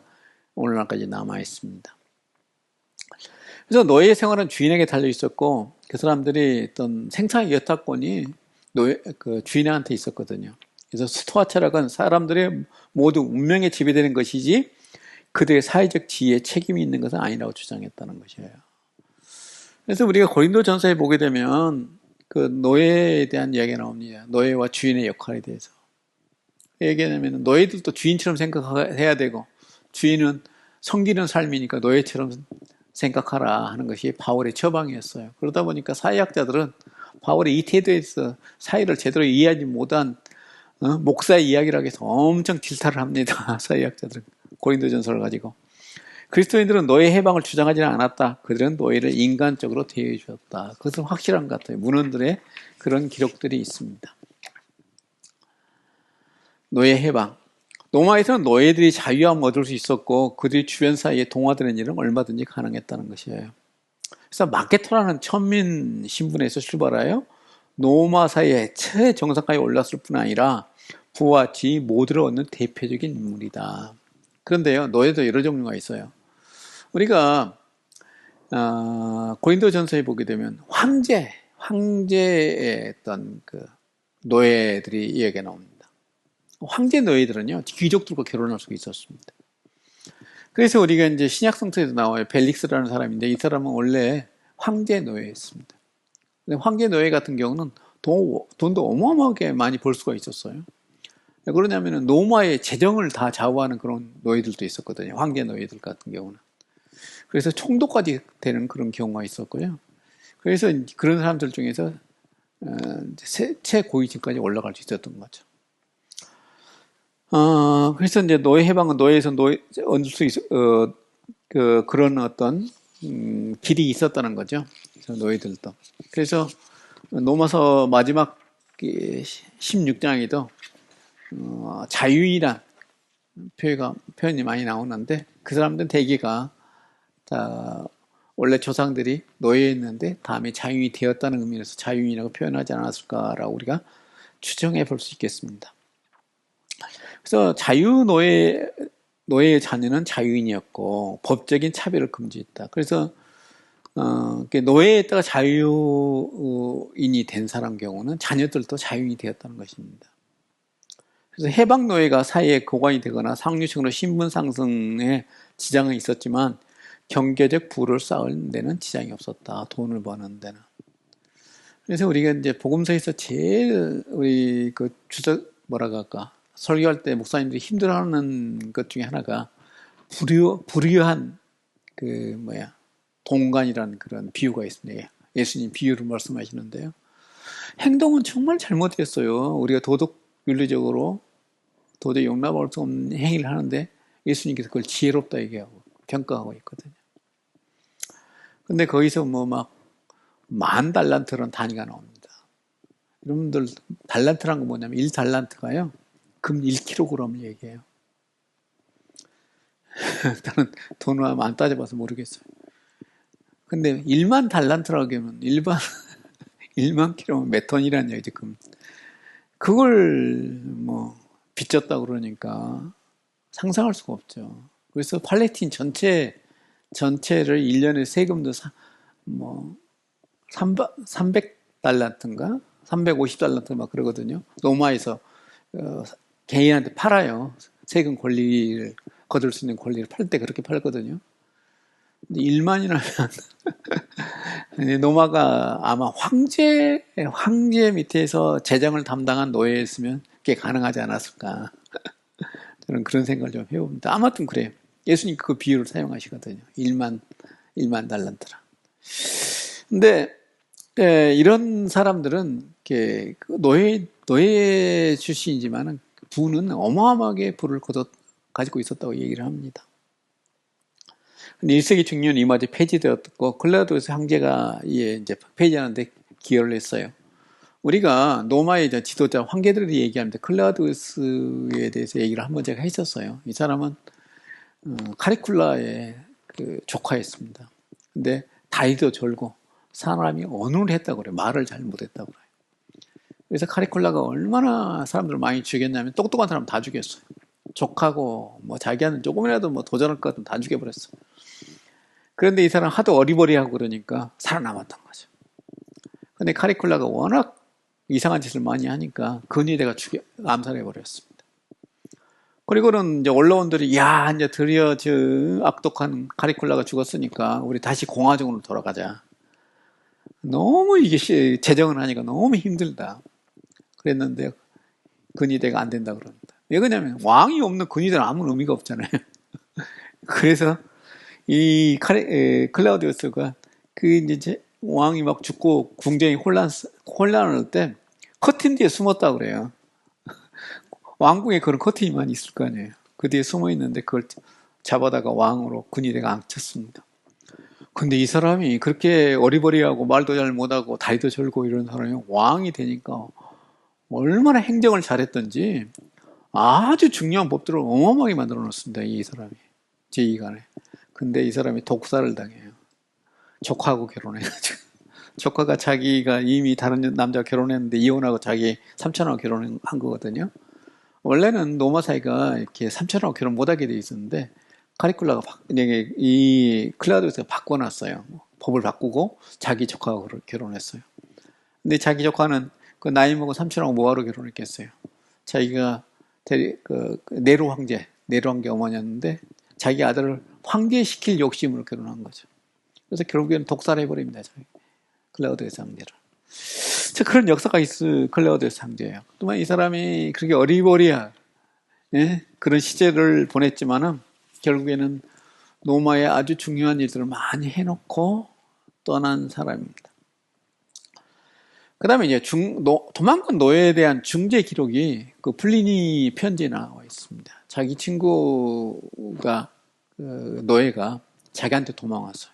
오늘날까지 남아 있습니다. 그래서 노예 생활은 주인에게 달려 있었고 그 사람들이 어떤 생사의 여타권이 그 주인한테 있었거든요. 그래서 스토아 철학은 사람들의 모두 운명에 지배되는 것이지 그들의 사회적 지위에 책임이 있는 것은 아니라고 주장했다는 것이에요. 그래서 우리가 고린도전서에 보게 되면 그 노예에 대한 이야기가 나옵니다. 노예와 주인의 역할에 대해서. 얘기하면 노예들도 주인처럼 생각해야 되고 주인은 섬기는 삶이니까 노예처럼 생각하라 하는 것이 바울의 처방이었어요. 그러다 보니까 사회학자들은 바울의 이 태도에서 사회를 제대로 이해하지 못한 목사의 이야기라고 해서 엄청 질타를 합니다. 사회학자들은 고린도전서를 가지고. 그리스도인들은 노예 해방을 주장하지는 않았다. 그들은 노예를 인간적으로 대해 주었다. 그것은 확실한 것 같아요. 문헌들의 그런 기록들이 있습니다. 노예 해방. 로마에서는 노예들이 자유함을 얻을 수 있었고 그들이 주변 사이에 동화되는 일은 얼마든지 가능했다는 것이에요. 그래서 마케토라는 천민 신분에서 출발하여 로마 사회의 최정상까지 올랐을 뿐 아니라 부와 지위 모두를 얻는 대표적인 인물이다. 그런데요, 노예도 여러 종류가 있어요. 우리가 고린도전서에 보게 되면 황제의 어떤 그 노예들이 이야기가 나옵니다. 황제 노예들은요, 귀족들과 결혼할 수가 있었습니다. 그래서 우리가 이제 신약 성서에도 나와요. 벨릭스라는 사람인데 이 사람은 원래 황제 노예였습니다. 근데 황제 노예 같은 경우는 돈도 어마어마하게 많이 벌 수가 있었어요. 왜 그러냐면은 로마의 재정을 다 좌우하는 그런 노예들도 있었거든요. 황제 노예들 같은 경우는. 그래서 총독까지 되는 그런 경우가 있었고요. 그래서 그런 사람들 중에서 최고위층까지 올라갈 수 있었던 거죠. 그래서 이제 노예 해방은 노예에서 얻을 수 그런 어떤 길이 있었다는 거죠. 그래서 노예들도. 그래서 로마서 마지막 16장에도 자유인이란 표현이 많이 나오는데 그 사람들은 대개가 다 원래 조상들이 노예였는데 다음에 자유인이 되었다는 의미에서 자유인이라고 표현하지 않았을까라고 우리가 추정해 볼 수 있겠습니다. 그래서 노예의 자녀는 자유인이었고 법적인 차별을 금지했다. 그래서 노예에다가 자유인이 된 사람 경우는 자녀들도 자유인이 되었다는 것입니다. 그래서 해방 노예가 사회에 고관이 되거나 상류층으로 신분 상승에 지장은 있었지만 경제적 부를 쌓을 데는 지장이 없었다. 돈을 버는 데는. 그래서 우리가 이제 복음서에서 제일 우리 그 뭐라고 할까 설교할 때 목사님들이 힘들어하는 것 중에 하나가 불의한 동간이라는 그런 비유가 있습니다. 예수님 비유를 말씀하시는데요. 행동은 정말 잘못됐어요. 우리가 도덕 윤리적으로 도저히 용납할 수 없는 행위를 하는데 예수님께서 그걸 지혜롭다 얘기하고 평가하고 있거든요. 근데 거기서 뭐 막 10,000달란트라는 단위가 나옵니다. 여러분들 달란트란 건 뭐냐면 1달란트가요. 금 1kg을 얘기해요. 나는 돈을 안 따져봐서 모르겠어요. 근데 1만 달란트라고 하면 1만 킬로면 몇 톤이라는 얘기죠. 그걸 뭐 빚졌다고 그러니까 상상할 수가 없죠. 그래서 팔레스틴 전체를 1년에 세금도 300달란트인가 350달란트 막 그러거든요. 로마에서 개인한테 팔아요. 세금 권리를 거둘 수 있는 권리를 팔 때 그렇게 팔거든요. 근데 1만이라면 로마가 아마 황제 밑에서 재정을 담당한 노예였으면 그게 가능하지 않았을까. 저는 그런 생각을 좀 해봅니다. 아무튼 그래요. 예수님 그 비유를 사용하시거든요. 1만 달란트라. 근데 이런 사람들은 노예 출신이지만은 부는 어마어마하게 부를 가지고 있었다고 얘기를 합니다. 근데 1세기 중년 이마저 폐지되었고 클라우디우스 황제가 이제 폐지하는데 기여를 했어요. 우리가 로마의 지도자 황제들이 얘기하는데 클라우디우스에 대해서 얘기를 한번 제가 했었어요. 이 사람은 카리쿨라의 조카였습니다. 근데 다리도 절고 사람이 언어를 했다고 그래요. 말을 잘 못했다고 그래요. 그래서 카리쿨라가 얼마나 사람들을 많이 죽였냐면 똑똑한 사람 다 죽였어요. 조카고 뭐 자기한테 조금이라도 뭐 도전할 것 같으면 다 죽여버렸어요. 그런데 이 사람 하도 어리버리하고 그러니까 살아남았던 거죠. 근데 카리쿨라가 워낙 이상한 짓을 많이 하니까 근위대가 암살해버렸습니다. 그리고는 이제 언론들이 야 이제 드디어 저 악독한 카리쿨라가 죽었으니까 우리 다시 공화정으로 돌아가자. 너무 이게 재정을 하니까 너무 힘들다. 그랬는데 근위대가 안 된다 그럽니다. 왜 그러냐면 왕이 없는 근위대는 아무 의미가 없잖아요. 그래서 이 클라우디우스가 이제 왕이 막 죽고 궁정이 혼란을 할 때 커튼 뒤에 숨었다 그래요. 왕궁에 그런 커튼이 많이 있을 거 아니에요. 그 뒤에 숨어 있는데 그걸 잡아다가 왕으로 근위대가 앙쳤습니다. 근데 이 사람이 그렇게 어리버리하고 말도 잘 못하고 다리도 절고 이런 사람이 왕이 되니까 얼마나 행정을 잘했던지 아주 중요한 법들을 어마어마하게 만들어 놓습니다. 이 사람이 제2간에. 근데 이 사람이 독살을 당해요. 조카하고 결혼해가지고. 조카가 자기가 이미 다른 남자와 결혼했는데 이혼하고 자기 삼촌하고 결혼한 거거든요. 원래는 로마 사회가 이렇게 삼촌하고 결혼 못하게 돼 있었는데 카리쿨라가 이 클라우디우스가 바꿔놨어요. 법을 바꾸고 자기 조카하고 결혼했어요. 근데 자기 조카는 그 나이 먹은 삼촌하고 뭐하러 결혼했겠어요. 자기가 네로 황제 어머니였는데 자기 아들을 황제시킬 욕심으로 결혼한 거죠. 그래서 결국에는 독살해버립니다. 클라우디우스 황제를. 그런 역사가 있을 클라우디우스 황제예요. 또한 이 사람이 그렇게 어리버리한 그런 시절을 보냈지만은 결국에는 로마의 아주 중요한 일들을 많이 해놓고 떠난 사람입니다. 그 다음에 이제 도망간 노예에 대한 중재 기록이 그 플리니 편지에 나와 있습니다. 자기 친구가 노예가 자기한테 도망왔어요.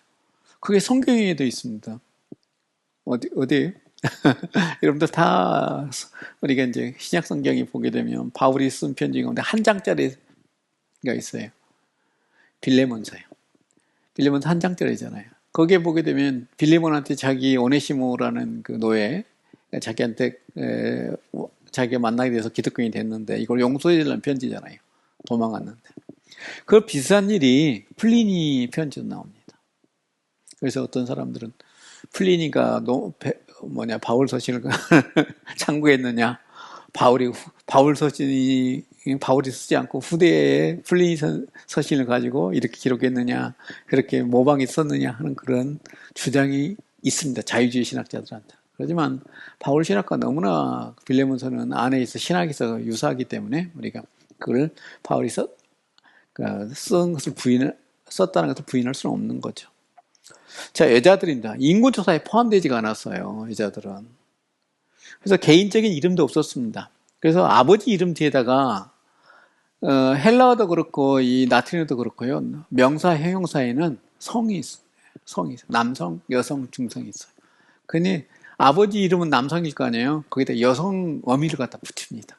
그게 성경에도 있습니다. 어디에요? 여러분들 다 우리가 이제 신약 성경에 보게 되면 바울이 쓴 편지 가운데 한 장짜리가 있어요. 빌레몬서요. 빌레몬서 한 장짜리잖아요. 거기에 보게 되면 빌레몬한테 자기 오네시모라는 그 노예 자기한테 자기가 만나게 돼서 기득권이 됐는데 이걸 용서해주려는 편지잖아요. 도망갔는데. 그 비슷한 일이 플리니 편지도 나옵니다. 그래서 어떤 사람들은 플리니가 바울 서신을 창구했느냐, 바울 서신이 바울이 쓰지 않고 후대에 플리니 서신을 가지고 이렇게 기록했느냐, 그렇게 모방이 썼느냐 하는 그런 주장이 있습니다. 자유주의 신학자들한테. 그렇지만 바울 신학과 너무나 빌레몬서는 안에 있어 신학에서 유사하기 때문에 우리가 그걸 바울이 쓴 것을 썼다는 것을 부인할 수는 없는 거죠. 자, 여자들입니다. 인구조사에 포함되지가 않았어요. 여자들은. 그래서 개인적인 이름도 없었습니다. 그래서 아버지 이름 뒤에다가 헬라어도 그렇고 이 라틴어도 그렇고요. 명사, 형용사에는 성이 있어요. 성이 있어요. 남성, 여성, 중성이 있어요. 근데 아버지 이름은 남성일 거 아니에요. 거기다 여성 어미를 갖다 붙입니다.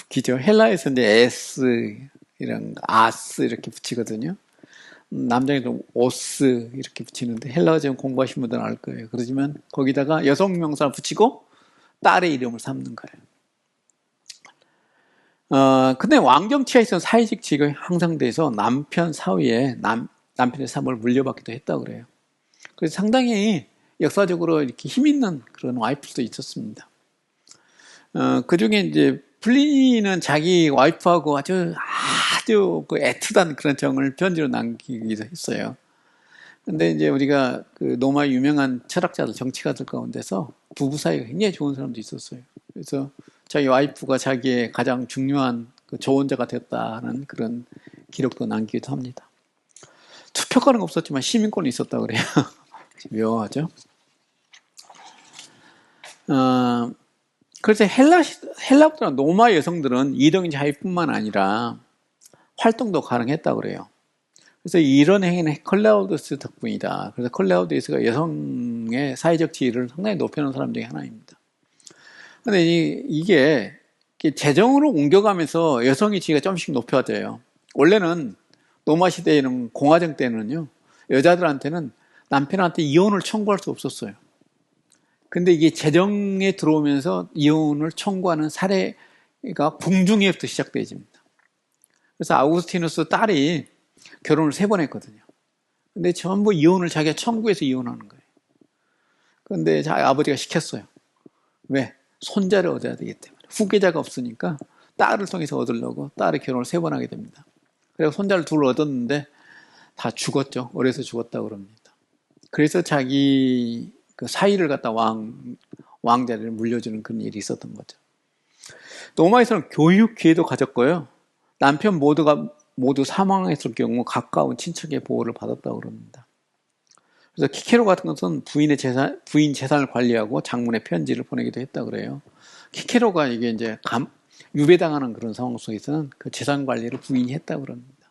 웃기죠. 헬라에서 이제 S 이런 아스 이렇게 붙이거든요. 남자에도 오스 이렇게 붙이는데 헬라어 좀 공부하신 분들은 알 거예요. 그러지만 거기다가 여성 명사를 붙이고 딸의 이름을 삼는 거예요. 근데 왕정치하에서 사회적 지위가 향상돼서 남편 사위에 남편의 삶을 물려받기도 했다고 그래요. 그래서 상당히 역사적으로 이렇게 힘 있는 그런 와이프도 있었습니다. 그 중에 이제 플리니는 자기 와이프하고 아주 그 애틋한 그런 정을 편지로 남기기도 했어요. 근데 이제 우리가 그 로마 유명한 철학자들, 정치가들 가운데서 부부 사이가 굉장히 좋은 사람도 있었어요. 그래서 자기 와이프가 자기의 가장 중요한 그 조언자가 됐다는 그런 기록도 남기기도 합니다. 투표권은 없었지만 시민권이 있었다고 그래요. 묘하죠? 그래서 헬라보다 로마 여성들은 이동 자유뿐만 아니라 활동도 가능했다고 그래요. 그래서 이런 행위는 클라우디우스 덕분이다. 그래서 클라우디우스가 여성의 사회적 지위를 상당히 높여놓은 사람 중에 하나입니다. 근데 이게 재정으로 옮겨가면서 여성의 지위가 좀씩 높여져요. 원래는 로마 시대에는 공화정 때는요, 여자들한테는 남편한테 이혼을 청구할 수 없었어요. 근데 이게 재정에 들어오면서 이혼을 청구하는 사례가 궁중에부터 시작되어집니다. 그래서 아우구스티누스 딸이 결혼을 3번 했거든요. 근데 전부 이혼을 자기가 청구해서 이혼하는 거예요. 근데 자기 아버지가 시켰어요. 왜? 손자를 얻어야 되기 때문에. 후계자가 없으니까 딸을 통해서 얻으려고 딸의 결혼을 3번 하게 됩니다. 그래서 손자를 둘 얻었는데 다 죽었죠. 어려서 죽었다고 그럽니다. 그래서 자기 그 사위를 갖다 왕자리를 물려주는 그런 일이 있었던 거죠. 로마에서는 교육 기회도 가졌고요. 남편 모두 사망했을 경우 가까운 친척의 보호를 받았다고 그럽니다. 그래서 키케로 같은 것은 부인 재산을 관리하고 장문의 편지를 보내기도 했다고 그래요. 키케로가 이게 이제 유배당하는 그런 상황 속에서는 그 재산 관리를 부인이 했다고 그럽니다.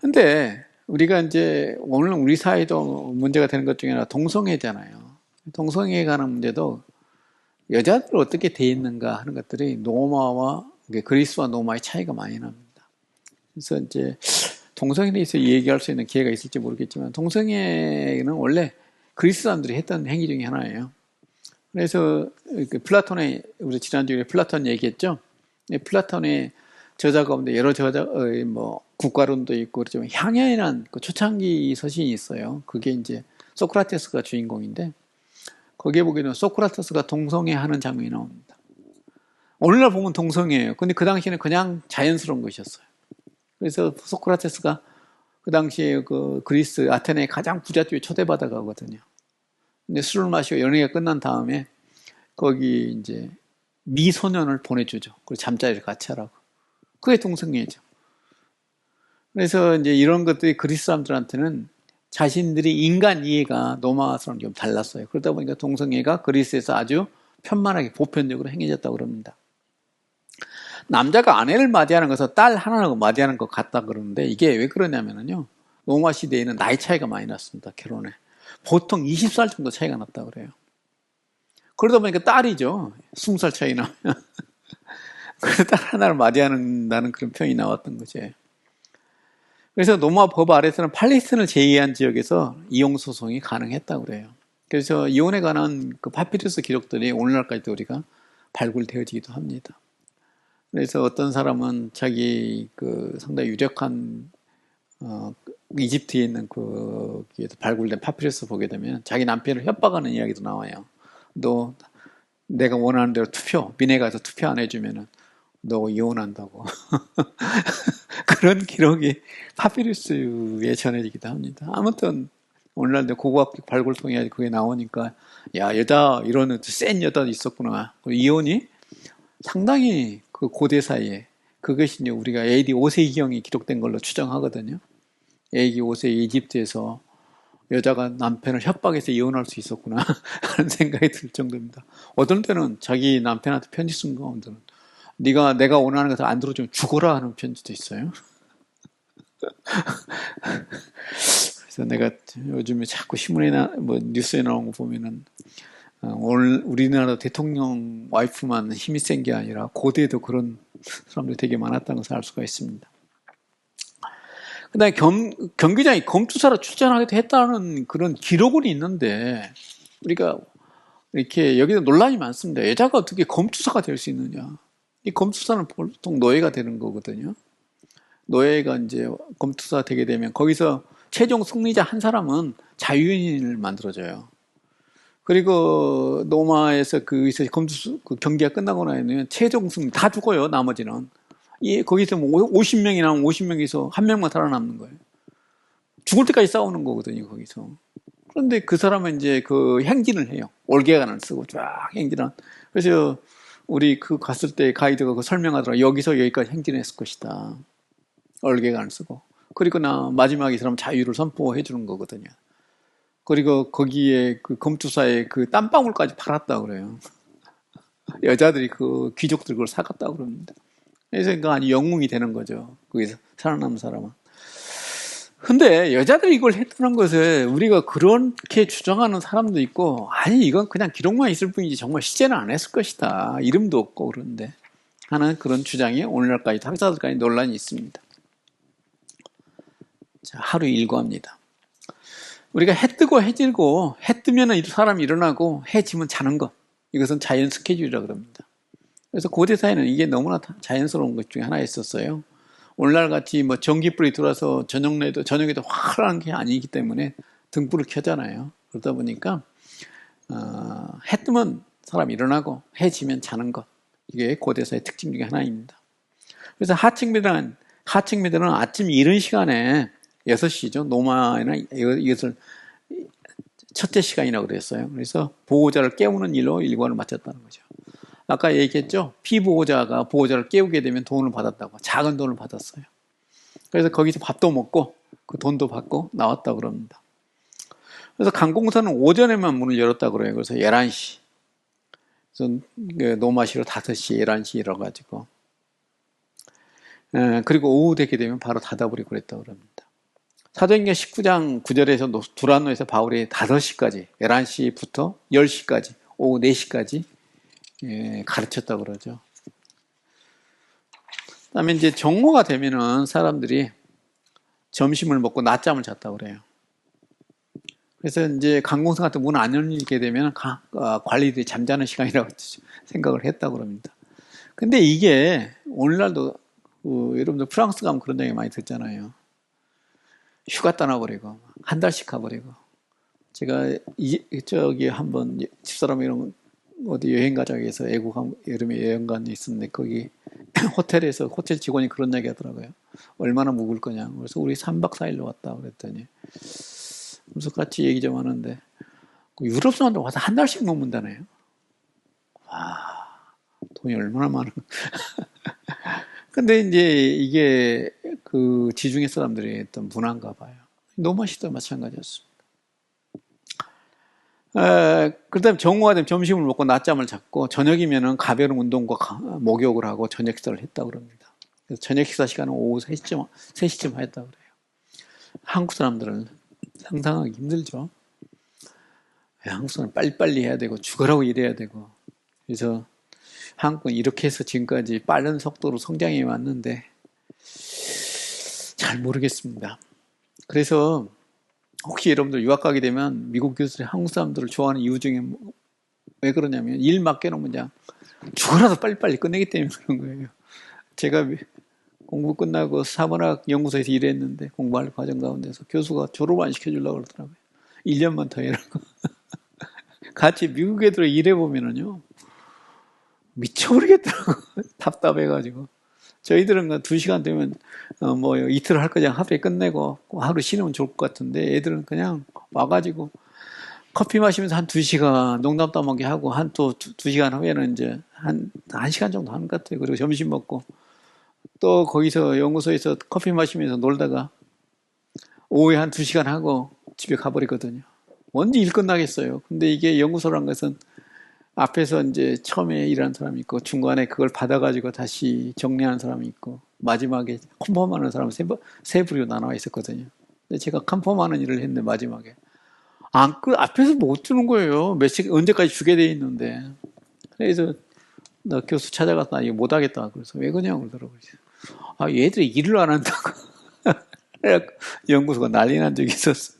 근데 우리가 이제 오늘 우리 사회도 문제가 되는 것 중에 하나 동성애잖아요. 동성애에 관한 문제도 여자들 어떻게 돼 있는가 하는 것들이 그리스와 로마의 차이가 많이 납니다. 그래서 이제 동성애에 대해서 얘기할 수 있는 기회가 있을지 모르겠지만 동성애는 원래 그리스 사람들이 했던 행위 중에 하나예요. 그래서 우리 지난주에 플라톤 얘기했죠. 플라톤의 저자 가운데 여러 국가론도 있고 그렇지만 향연이라는 그 초창기 서신이 있어요. 그게 이제 소크라테스가 주인공인데 거기에 보기에는 소크라테스가 동성애 하는 장면이 나옵니다. 오늘날 보면 동성애예요. 근데 그 당시에는 그냥 자연스러운 것이었어요. 그래서 소크라테스가 그 당시에 그 그리스 아테네의 가장 부잣집에 초대받아 가거든요. 근데 술을 마시고 연회가 끝난 다음에 거기 이제 미소년을 보내주죠. 그리고 잠자리를 같이 하라고. 그게 동성애죠. 그래서 이제 이런 것들이 그리스 사람들한테는 자신들이 인간 이해가 로마 사람랑 좀 달랐어요. 그러다 보니까 동성애가 그리스에서 아주 편만하게 보편적으로 행해졌다고 그럽니다. 남자가 아내를 맞이하는 것은 딸 하나를 맞이하는 것 같다 그러는데 이게 왜 그러냐면요. 로마 시대에는 나이 차이가 많이 났습니다. 결혼에. 보통 20살 정도 차이가 났다고 그래요. 그러다 보니까 딸이죠. 20살 차이 나면. 그래서 딸 하나를 맞이한다는 그런 표현이 나왔던 거죠. 그래서 로마 법 아래서는 팔레스틴을 제외한 지역에서 이혼 소송이 가능했다고 그래요. 그래서 이혼에 관한 그 파피루스 기록들이 오늘날까지도 우리가 발굴되어지기도 합니다. 그래서 어떤 사람은 자기 그 상당히 유력한 이집트에 있는 거기에서 발굴된 파피루스 보게 되면 자기 남편을 협박하는 이야기도 나와요. 너 내가 원하는 대로 민회 가서 투표 안 해주면은 너 이혼한다고. 그런 기록이 파피루스에 전해지기도 합니다. 아무튼 오늘날도 고고학적 발굴 통해 그게 나오니까 야 여자 이런 센 여자 있었구나. 이혼이 상당히 그 고대 사이에 그것이 이제 우리가 AD 5세기경이 기록된 걸로 추정하거든요. AD 5세기 이집트에서 여자가 남편을 협박해서 이혼할 수 있었구나 하는 생각이 들 정도입니다. 어떤 때는 자기 남편한테 편지 쓴 가운데는 내가 원하는 것을 안 들어주면 죽어라 하는 편지도 있어요. 그래서 내가 요즘에 자꾸 신문이나 뉴스에 나온 거 보면은 오늘 우리나라 대통령 와이프만 힘이 센 게 아니라 고대에도 그런 사람들이 되게 많았다는 것을 알 수가 있습니다. 그 다음에 경기장이 검투사로 출전하기도 했다는 그런 기록은 있는데 우리가 이렇게 여기도 논란이 많습니다. 여자가 어떻게 검투사가 될 수 있느냐. 이 검투사는 보통 노예가 되는 거거든요. 노예가 이제 검투사 되게 되면 거기서 최종 승리자 한 사람은 자유인을 만들어줘요. 그리고 노마에서 그 경기가 끝나고 나면 최종 승리 다 죽어요. 나머지는. 거기서 50명이 나오면 50명에서 한 명만 살아남는 거예요. 죽을 때까지 싸우는 거거든요. 거기서. 그런데 그 사람은 이제 그 행진을 해요. 올개간을 쓰고 쫙 행진한. 그래서 우리 갔을 때 가이드가 설명하더라. 여기서 여기까지 행진했을 것이다. 얼개간을 쓰고. 그리고 마지막에 이 사람 자유를 선포해 주는 거거든요. 그리고 거기에 그 검투사에 그 땀방울까지 팔았다 그래요. 여자들이 그 귀족들 그걸 사갔다 그럽니다. 그래서 그 아니 영웅이 되는 거죠. 거기서 살아남은 사람은. 근데 여자들이 이걸 했다는 것을 우리가 그렇게 주장하는 사람도 있고, 아니 이건 그냥 기록만 있을 뿐이지 정말 시제는 안 했을 것이다. 이름도 없고 그런데 하는 그런 주장이 오늘날까지 학자들까지 논란이 있습니다. 자, 하루 일과입니다. 우리가 해 뜨고 해 질고 해 뜨면 사람이 일어나고 해 지면 자는 것. 이것은 자연 스케줄이라고 그럽니다. 그래서 고대 사회는 이게 너무나 자연스러운 것 중에 하나였었어요. 오늘날 같이 전기불이 들어와서 저녁에도 화려한 게 아니기 때문에 등불을 켜잖아요. 그러다 보니까 해 뜨면 사람이 일어나고 해 지면 자는 것. 이게 고대 사회의 특징 중에 하나입니다. 그래서 하층민들은 아침 이른 시간에 6시죠. 노마에는 이것을 첫째 시간이라고 그랬어요. 그래서 보호자를 깨우는 일로 일과를 마쳤다는 거죠. 아까 얘기했죠. 피보호자가 보호자를 깨우게 되면 돈을 받았다고. 작은 돈을 받았어요. 그래서 거기서 밥도 먹고 그 돈도 받고 나왔다고 그럽니다. 그래서 관공서는 오전에만 문을 열었다고 그래요. 그래서 11시. 그래서 노마시로 5시, 11시 이래가지고. 그리고 오후 되게 되면 바로 닫아버리고 그랬다고 그럽니다. 사도행전 19장 9절에서 두란노에서 바울이 5시까지, 11시부터 10시까지, 오후 4시까지 가르쳤다고 그러죠. 그 다음에 이제 정오가 되면은 사람들이 점심을 먹고 낮잠을 잤다고 그래요. 그래서 이제 관공서 같은 문 안 열리게 되면 관리들이 잠자는 시간이라고 생각을 했다고 그럽니다. 근데 이게 오늘날도 여러분들 프랑스 가면 그런 얘기 많이 듣잖아요. 휴가 떠나버리고 한 달씩 가버리고. 제가 저기 한번 집사람이랑 어디 여행 가자고 해서 여름에 여행 간 데 있었는데 거기 호텔에서 호텔 직원이 그런 얘기 하더라고요. 얼마나 묵을 거냐. 그래서 우리 3박 4일로 왔다 그랬더니 그래서 같이 얘기 좀 하는데 유럽 사람들 와서 한 달씩 머문다네요. 와, 돈이 얼마나 많은. 근데 이제 이게 그 지중해 사람들의 어떤 문화인가 봐요. 노마시도 마찬가지였습니다. 그다음에 정오가 되면 점심을 먹고 낮잠을 잤고 저녁이면은 가벼운 운동과 목욕을 하고 저녁 식사를 했다고 그럽니다. 그래서 저녁 식사 시간은 오후 3시쯤 했다고 그래요. 한국 사람들은 상상하기 힘들죠. 한국 사람은 빨리빨리 해야 되고 죽으라고 일해야 되고. 그래서 한국은 이렇게 해서 지금까지 빠른 속도로 성장해 왔는데 잘 모르겠습니다. 그래서 혹시 여러분들 유학 가게 되면 미국 교수들이 한국 사람들을 좋아하는 이유 중에 왜 그러냐면 일 맡겨놓으면 그냥 죽어라도 빨리빨리 끝내기 때문에 그런 거예요. 제가 공부 끝나고 사범학 연구소에서 일했는데 공부할 과정 가운데서 교수가 졸업 안 시켜주려고 그러더라고요. 1년만 더 해라고. 같이 미국 애들 일해보면은요. 미쳐버리겠더라고. 답답해가지고. 저희들은 2시간 되면, 뭐, 이틀 할 거잖아. 하루에 끝내고, 하루 쉬면 좋을 것 같은데, 애들은 그냥 와가지고, 커피 마시면서 한 2시간, 농담 따먹게 하고, 또 2시간 후에는 이제, 한 시간 정도 하는 것 같아요. 그리고 점심 먹고, 또 거기서 연구소에서 커피 마시면서 놀다가, 오후에 한 2시간 하고, 집에 가버리거든요. 언제 일 끝나겠어요. 근데 이게 연구소란 것은, 앞에서 이제 처음에 일하는 사람이 있고 중간에 그걸 받아가지고 다시 정리하는 사람이 있고 마지막에 컨펌하는 사람은 세 부류로 나눠 있었거든요. 근데 제가 컨펌하는 일을 했는데 마지막에 앞에서 못 주는 거예요. 언제까지 주게 돼 있는데. 그래서 나 교수 찾아가서 나 이거 못 하겠다. 그래서 왜 그러냐고 그러더라고요. 얘들이 일을 안 한다고. 연구소가 난리 난 적이 있었어.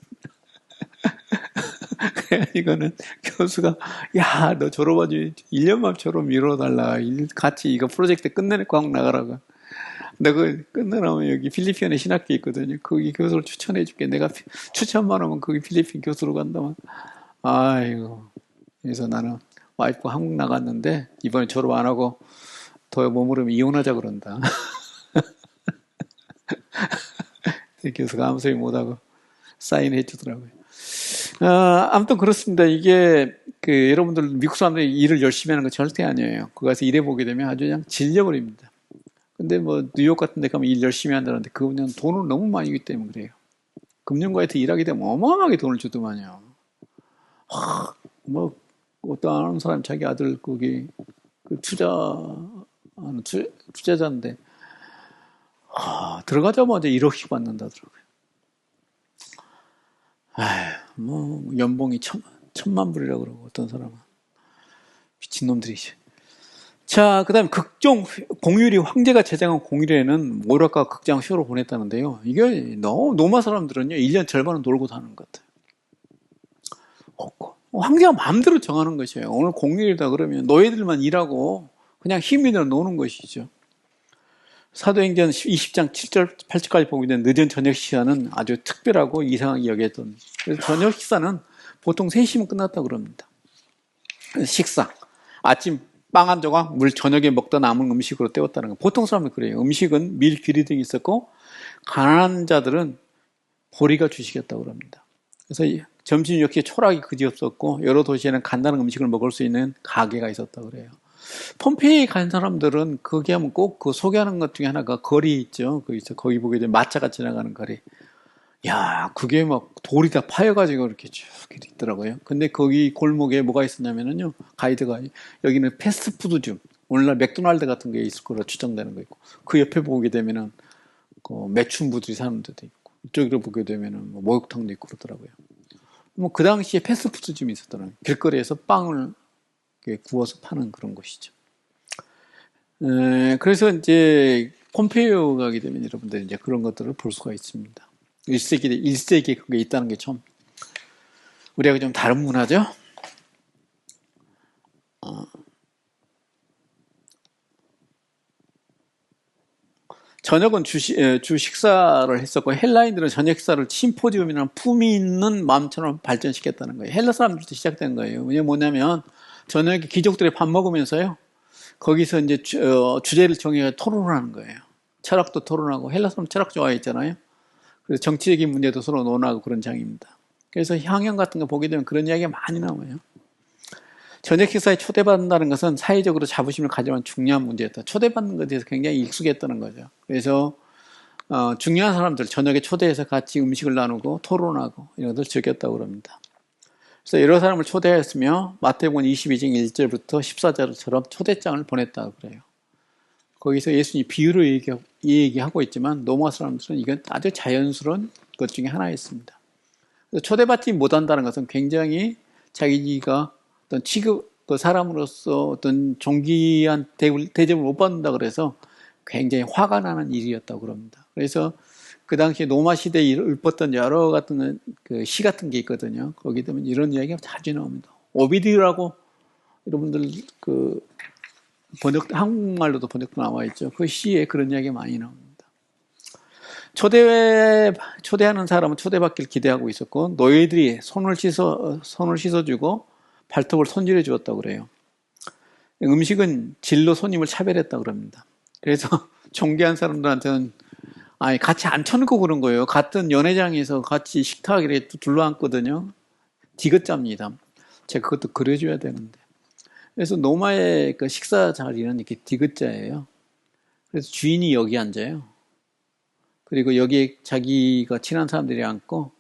이거는 교수가 야, 너 졸업하지 1년만 졸업 미뤄달라. 같이 이거 프로젝트 끝내놓고 한국 나가라고. 내가 끝내놓으면 여기 필리핀에 신학교 있거든요. 거기 교수를 추천해줄게. 내가 추천만 하면 거기 필리핀 교수로 간다면. 아이고. 그래서 나는 와이프 한국 나갔는데 이번에 졸업 안 하고 더 머무르면 이혼하자 그런다. 교수가 아무 소리 못하고 사인해 주더라고요. 아무튼 그렇습니다. 이게 여러분들 미국 사람들이 일을 열심히 하는 거 절대 아니에요. 거기 가서 일해보게 되면 아주 그냥 질려버립니다. 근데 뭐 뉴욕 같은 데 가면 일 열심히 한다는데 그건 돈을 너무 많이 주기 때문에 그래요. 금융가에서 일하게 되면 어마어마하게 돈을 주더만요. 뭐 어떤 아는 사람 자기 아들 거기 투자자인데 들어가자마자 1억씩 받는다더라고요. 뭐 연봉이 천만 불이라고 그러고 어떤 사람은 미친놈들이지. 자, 그 다음에 공휴일이 황제가 제정한 공휴일에는 모라카 극장 쇼로 보냈다는데요. 이게 노마 사람들은요 1년 절반은 놀고 사는 것 같아요. 황제가 마음대로 정하는 것이에요. 오늘 공휴일이다 그러면 너희들만 일하고 그냥 힘이나 노는 것이죠. 사도행전 20장 7절 8절까지 보게 된 늦은 저녁 시간은 아주 특별하고 이상하게 여겼던. 그래서 저녁 식사는 보통 3시면 끝났다고 그럽니다. 식사, 아침 빵 한 조각, 물 저녁에 먹다 남은 음식으로 때웠다는 거. 보통 사람은 그래요. 음식은 밀, 귀리 등이 있었고 가난한 자들은 보리가 주시겠다고 그럽니다. 그래서 점심 역시 초락이 그지없었고 여러 도시에는 간단한 음식을 먹을 수 있는 가게가 있었다고 그래요. 폼페이 간 사람들은 거기 하면 꼭 그 소개하는 것 중에 하나가 거리 있죠. 거기 보게 되면 마차가 지나가는 거리. 야, 그게 막 돌이 다 파여가지고 이렇게 쭉 있더라고요. 근데 거기 골목에 뭐가 있었냐면은요, 가이드가 여기는 패스트푸드점, 오늘날 맥도날드 같은 게 있을 거로 추정되는 거 있고, 그 옆에 보게 되면은 그 매춘부들이 사는 데도 있고, 이쪽으로 보게 되면은 뭐 목욕탕도 있고 그러더라고요. 뭐 그 당시에 패스트푸드점이 있었더라고요. 길거리에서 빵을 구워서 파는 그런 곳이죠. 그래서 이제 폼페이오 가게 되면 여러분들 이제 그런 것들을 볼 수가 있습니다. 1세기에 그게 있다는 게 좀 우리하고 좀 다른 문화죠. 저녁은 주 식사를 했었고 헬라인들은 저녁 식사를 심포지움이나 품위 있는 마음처럼 발전시켰다는 거예요. 헬라 사람들도 시작된 거예요. 왜냐면 뭐냐면 저녁에 귀족들이 밥 먹으면서요. 거기서 이제 주제를 정해 토론을 하는 거예요. 철학도 토론하고 헬라 사람 철학 좋아했잖아요. 그래서 정치적인 문제도 서로 논하고 그런 장입니다. 그래서 향연 같은 거 보게 되면 그런 이야기가 많이 나와요. 저녁 식사에 초대받는다는 것은 사회적으로 자부심을 가져온 중요한 문제였다. 초대받는 것에 대해서 굉장히 익숙했다는 거죠. 그래서 중요한 사람들 저녁에 초대해서 같이 음식을 나누고 토론하고 이런 것을 즐겼다고 합니다. 그래서 여러 사람을 초대했으며 마태복음 22장 1절부터 14절처럼 초대장을 보냈다고 그래요. 거기서 예수님이 비유로 얘기하고 있지만 노마 사람들은 이건 아주 자연스러운 것 중에 하나였습니다. 초대받지 못한다는 것은 굉장히 자기가 어떤 취급, 그 사람으로서 어떤 존귀한 대접을 못 받는다 그래서 굉장히 화가 나는 일이었다고 그럽니다. 그래서 그 당시에 로마 시대에 읊었던 여러 같은 그 시 같은 게 있거든요. 거기 되면 이런 이야기가 자주 나옵니다. 오비디라고 여러분들 그 한국말로도 번역도 나와 있죠. 그 시에 그런 이야기가 많이 나옵니다. 초대하는 사람은 초대받기를 기대하고 있었고 노예들이 손을 씻어주고 발톱을 손질해 주었다고 그래요. 음식은 질로 손님을 차별했다 그럽니다. 그래서 존귀한 사람들한테는 아니 같이 앉혀놓고 그런 거예요. 같은 연회장에서 같이 식탁에 둘러앉거든요. 디귿자입니다. 제가 그것도 그려줘야 되는데. 그래서 노마의 그 식사 자리는 이렇게 디귿자예요. 그래서 주인이 여기 앉아요. 그리고 여기에 자기가 친한 사람들이 앉고,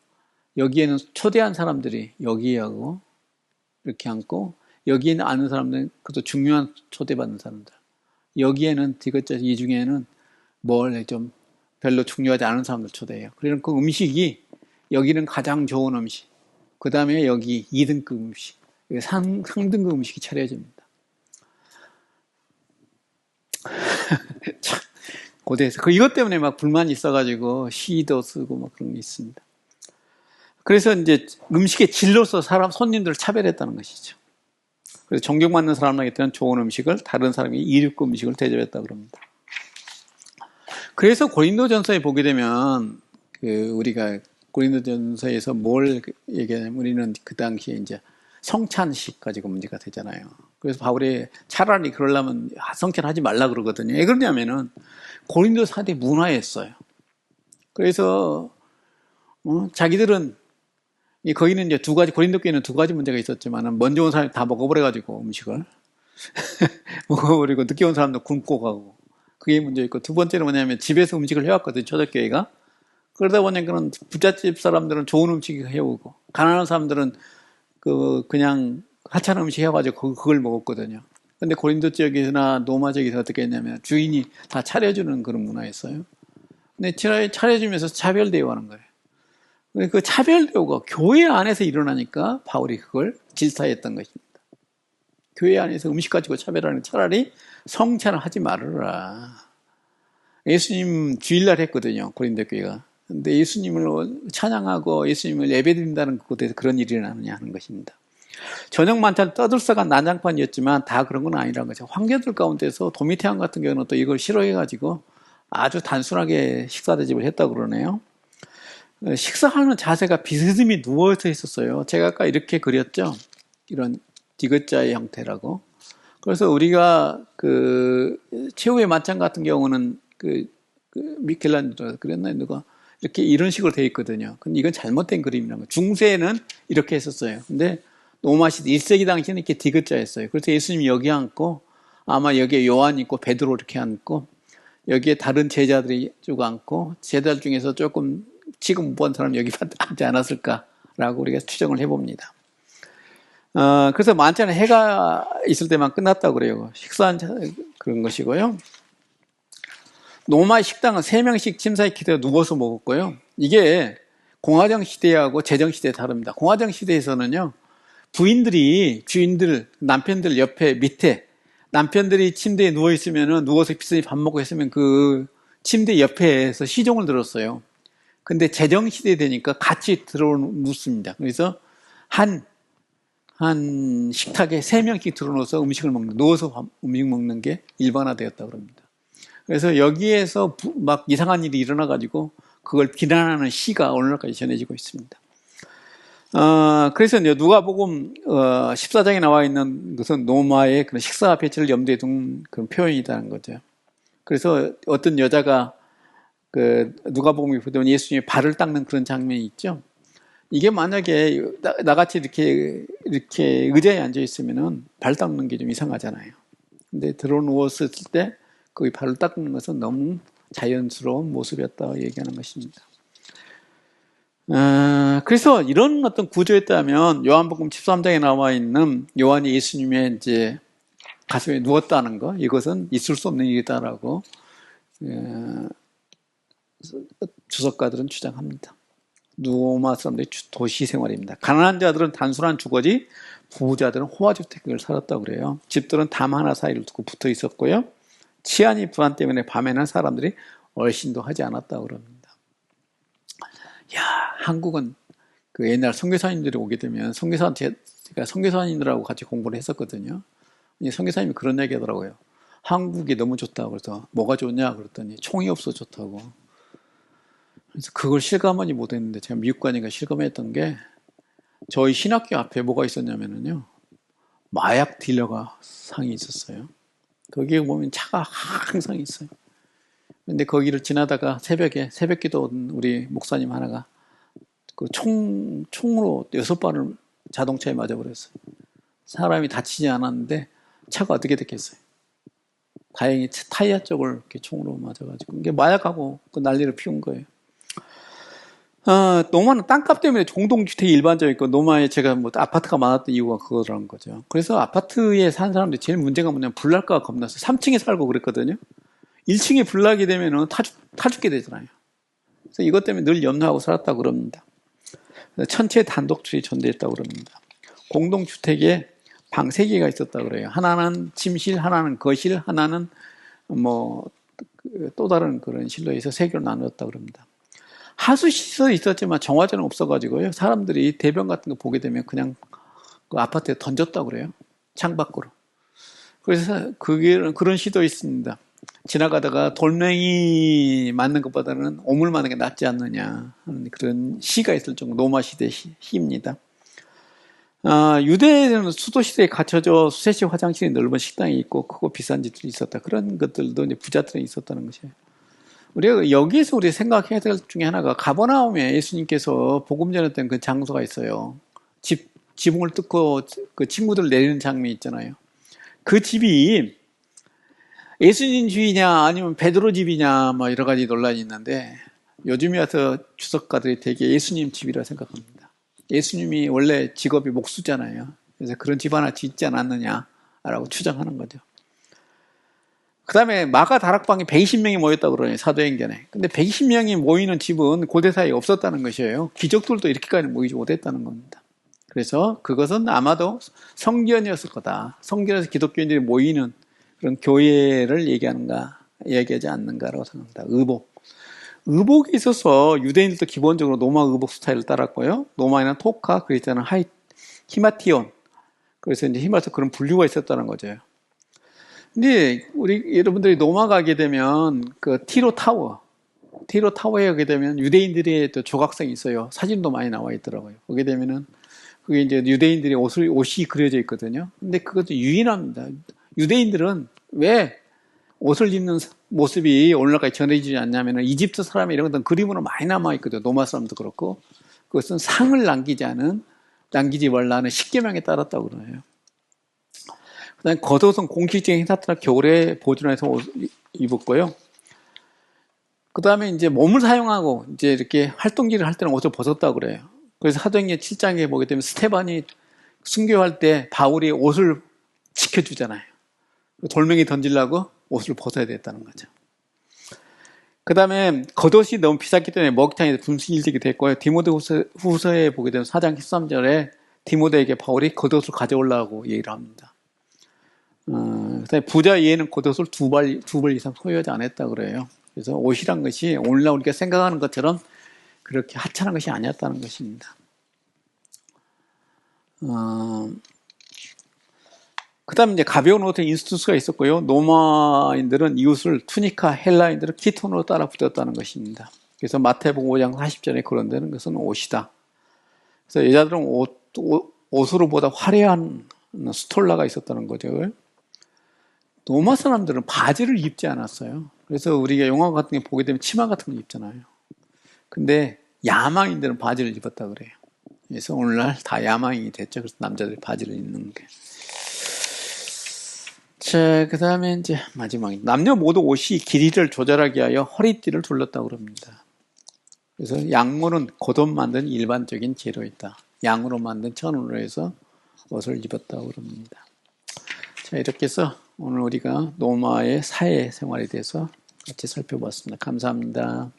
여기에는 초대한 사람들이 여기에 하고 이렇게 앉고, 여기에는 아는 사람들은 그것도 중요한 초대받는 사람들. 여기에는 디귿자 이 중에는 뭘 좀 별로 중요하지 않은 사람들 초대해요. 그러면 그 음식이 여기는 가장 좋은 음식, 그 다음에 여기 2등급 음식, 상등급 음식이 차려집니다. 참 고대에서 이것 때문에 막 불만이 있어가지고 시도 쓰고 막 그런 게 있습니다. 그래서 이제 음식의 질로서 손님들을 차별했다는 것이죠. 그래서 존경받는 사람에게는 좋은 음식을, 다른 사람이 2등급 음식을 대접했다고 합니다. 그래서 고린도전서에 보게 되면 우리가 고린도전서에서 뭘 얘기하냐면 우리는 그 당시에 이제 성찬식 가지고 문제가 되잖아요. 그래서 바울이 차라리 그러려면 성찬하지 말라 그러거든요. 왜 그러냐면은 고린도 사대 문화였어요. 그래서 자기들은 거기는 이제 고린도 교회는 두 가지 문제가 있었지만은 먼저 온 사람이 다 먹어버려가지고 음식을 먹어버리고 늦게 온 사람도 굶고 가고 그게 문제 있고, 두 번째는 뭐냐면 집에서 음식을 해왔거든요. 초대교회가. 그러다 보니까는 부잣집 사람들은 좋은 음식 해오고 가난한 사람들은 그냥 하찮은 음식 해가지고 그걸 먹었거든요. 근데 고린도 지역이나 노마 지역에서 어떻게 했냐면 주인이 다 차려주는 그런 문화였어요. 근데 차려주면서 차별대우하는 거예요. 그 차별대우가 교회 안에서 일어나니까 바울이 그걸 질타했던 것입니다. 교회 안에서 음식 가지고 차별하는, 차라리 성찬을 하지 말아라. 예수님 주일날 했거든요, 고린도 교회가. 근데 예수님을 찬양하고 예수님을 예배드린다는 곳에서 그런 일이 일어나느냐 하는 것입니다. 저녁 만찬 떠들썩한 난장판이었지만 다 그런 건 아니라는 거죠. 황제들 가운데서 도미테안 같은 경우는 또 이걸 싫어해가지고 아주 단순하게 식사 대접을 했다고 그러네요. 식사하는 자세가 비스듬히 누워서 있었어요. 제가 아까 이렇게 그렸죠. 이런 디귿자의 형태라고. 그래서 우리가 최후의 만찬 같은 경우는 미켈란젤로 그랬나요? 누가 이렇게 이런 식으로 되어 있거든요. 근데 이건 잘못된 그림이라는 거예요. 중세에는 이렇게 했었어요. 근데 로마 시대 1세기 당시에는 이렇게 디귿자였어요. 그래서 예수님이 여기 앉고, 아마 여기에 요한 있고 베드로 이렇게 앉고, 여기에 다른 제자들이 쭉 앉고, 제자들 중에서 조금 지금 못 본 사람 여기 앉지 않았을까라고 우리가 추정을 해봅니다. 그래서 만찬은 해가 있을 때만 끝났다고 그래요. 식사한 그런 것이고요. 노마의 식당은 3명씩 침사에 기대어 누워서 먹었고요. 이게 공화정 시대하고 제정 시대에 다릅니다. 공화정 시대에서는요, 주인들, 남편들 옆에 밑에, 남편들이 침대에 누워있으면 누워서 비스니 밥 먹고 했으면 그 침대 옆에서 시종을 들었어요. 근데 제정 시대 되니까 같이 눕습니다. 그래서 한 식탁에 3명씩 들어놓아서 누워서 음식 먹는 게 일반화되었다고 합니다. 그래서 여기에서 막 이상한 일이 일어나가지고 그걸 비난하는 시가 오늘날까지 전해지고 있습니다. 그래서 누가복음 14장에 나와 있는 것은 노마의 그런 식사 배치를 염두에 둔 그런 표현이라는 거죠. 그래서 어떤 여자가 누가복음에 보면 예수님의 발을 닦는 그런 장면이 있죠. 이게 만약에 나같이 이렇게 의자에 앉아 있으면은 발 닦는 게 좀 이상하잖아요. 근데 들어 누웠을 때 그 발을 닦는 것은 너무 자연스러운 모습이었다 얘기하는 것입니다. 그래서 이런 어떤 구조였다면 요한복음 13장에 나와 있는 요한이 예수님의 이제 가슴에 누웠다는 거, 이것은 있을 수 없는 일이다라고 주석가들은 주장합니다. 노마 사람들의 도시 생활입니다. 가난한 자들은 단순한 주거지, 부자들은 호화주택을 살았다고 그래요. 집들은 담 하나 사이를 두고 붙어 있었고요. 치안이 불안 때문에 밤에는 사람들이 얼씬도 하지 않았다고 그럽니다. 한국은 옛날 선교사님들이 오게 되면 제가 선교사님들하고 같이 공부를 했었거든요. 선교사님이 그런 얘기 하더라고요. 한국이 너무 좋다고. 그래서 뭐가 좋냐 그랬더니 총이 없어 좋다고. 그래서 그걸 실감하지 못했는데 제가 미국 가니까 실감했던 게, 저희 신학교 앞에 뭐가 있었냐면요, 마약 딜러가 상이 있었어요. 거기에 보면 차가 항상 있어요. 근데 거기를 지나다가 새벽 기도 온 우리 목사님 하나가 그 총으로 6발을 자동차에 맞아버렸어요. 사람이 다치지 않았는데 차가 어떻게 됐겠어요? 다행히 타이어 쪽을 이렇게 총으로 맞아가지고 이게 마약하고 그 난리를 피운 거예요. 노마는 땅값 때문에 공동주택이 일반적이고 노마에 제가 뭐 아파트가 많았던 이유가 그거라는 거죠. 그래서 아파트에 산 사람들이 제일 문제가 뭐냐면 불날까 겁나서 3층에 살고 그랬거든요. 1층에 불나게 되면은 타 죽게 되잖아요. 그래서 이것 때문에 늘 염려하고 살았다고 그럽니다. 천체 단독주택이 존재했다고 그럽니다. 공동주택에 방 3개가 있었다고 그래요. 하나는 침실, 하나는 거실, 하나는 뭐 또 다른 그런 실로 해서 3개로 나누었다고 그럽니다. 하수시설이 있었지만 정화제는 없어가지고요. 사람들이 대변 같은 거 보게 되면 그냥 그 아파트에 던졌다고 그래요. 창밖으로. 그래서 그런 시도 있습니다. 지나가다가 돌멩이 맞는 것보다는 오물 맞는 게 낫지 않느냐 하는 그런 시가 있을 정도 노마 시대 시입니다. 유대에는 수도 시대에 갖춰져 수세식 화장실이 넓은 식당이 있고 크고 비싼 집들이 있었다. 그런 것들도 이제 부자들이 있었다는 것이에요. 우리가 여기에서 우리 생각해야 될 중에 하나가 가버나움에 예수님께서 복음 전했던 그 장소가 있어요. 지붕을 뜯고 그 친구들 내리는 장면이 있잖아요. 그 집이 예수님 집이냐 아니면 베드로 집이냐 뭐 여러 가지 논란이 있는데 요즘에 와서 주석가들이 되게 예수님 집이라 생각합니다. 예수님이 원래 직업이 목수잖아요. 그래서 그런 집 하나 짓지 않았느냐라고 추정하는 거죠. 그 다음에 마가 다락방에 120명이 모였다고 그러네요. 사도행전에. 근데 120명이 모이는 집은 고대사에 없었다는 것이에요. 귀족들도 이렇게까지 모이지 못했다는 겁니다. 그래서 그것은 아마도 성전이었을 거다. 성전에서 기독교인들이 모이는 그런 교회를 얘기하지 않는가라고 생각합니다. 의복에 있어서 유대인들도 기본적으로 로마 의복 스타일을 따랐고요. 로마에는 토카, 그리스에는 히마티온. 그래서 이제 히마서 그런 분류가 있었다는 거죠. 근데 여러분들이 로마 가게 되면 그 티로 타워에 가게 되면 유대인들의 또 조각상이 있어요. 사진도 많이 나와 있더라고요. 거기 되면은 그게 이제 유대인들의 옷이 그려져 있거든요. 근데 그것도 유인합니다. 유대인들은 왜 옷을 입는 모습이 오늘날까지 전해지지 않냐면은 이집트 사람 이런 것들은 그림으로 많이 남아 있거든요. 로마 사람도 그렇고 그것은 상을 남기지 말라는 십계명에 따랐다고 그러네요. 그다음에 겉옷은 공식적인 행사 때나 겨울에 보존해서 입었고요. 그다음에 이제 몸을 사용하고 이제 이렇게 활동기를 할 때는 옷을 벗었다고 그래요. 그래서 사도행전 7장에 보게 되면 스테반이 순교할 때 바울이 옷을 지켜주잖아요. 돌멩이 던지려고 옷을 벗어야 됐다는 거죠. 그 다음에 겉옷이 너무 비쌌기 때문에 먹이탕에 분실되게 됐고요. 디모데 후서에 보게 되면 4장 13절에 디모데에게 바울이 겉옷을 가져오려고 얘기를 합니다. 그다음에 부자 이해는 겉옷을 두 벌 이상 소유하지 않았다고 그래요. 그래서 옷이란 것이 오늘날 우리가 생각하는 것처럼 그렇게 하찮은 것이 아니었다는 것입니다. 그 다음에 이제 가벼운 옷에 인스투스가 있었고요. 로마인들은 이 옷을 투니카, 헬라인들은 키톤으로 따라 붙였다는 것입니다. 그래서 마태복음 5장 40절에 그런 데는 것은 옷이다. 그래서 여자들은 옷으로보다 화려한 스톨라가 있었다는 거죠. 로마 사람들은 바지를 입지 않았어요. 그래서 우리가 영화 같은 게 보게 되면 치마 같은 거 입잖아요. 근데 야망인들은 바지를 입었다 그래요. 그래서 오늘날 다 야망이 됐죠. 그래서 남자들이 바지를 입는 게. 자, 그 다음에 이제 마지막에 남녀 모두 옷이 길이를 조절하기 위하여 허리띠를 둘렀다고 그럽니다. 그래서 양모는 겉옷 만든 일반적인 재료이다. 양으로 만든 천으로 해서 옷을 입었다고 그럽니다. 자, 이렇게 해서 오늘 우리가 로마의 사회 생활에 대해서 같이 살펴봤습니다. 감사합니다.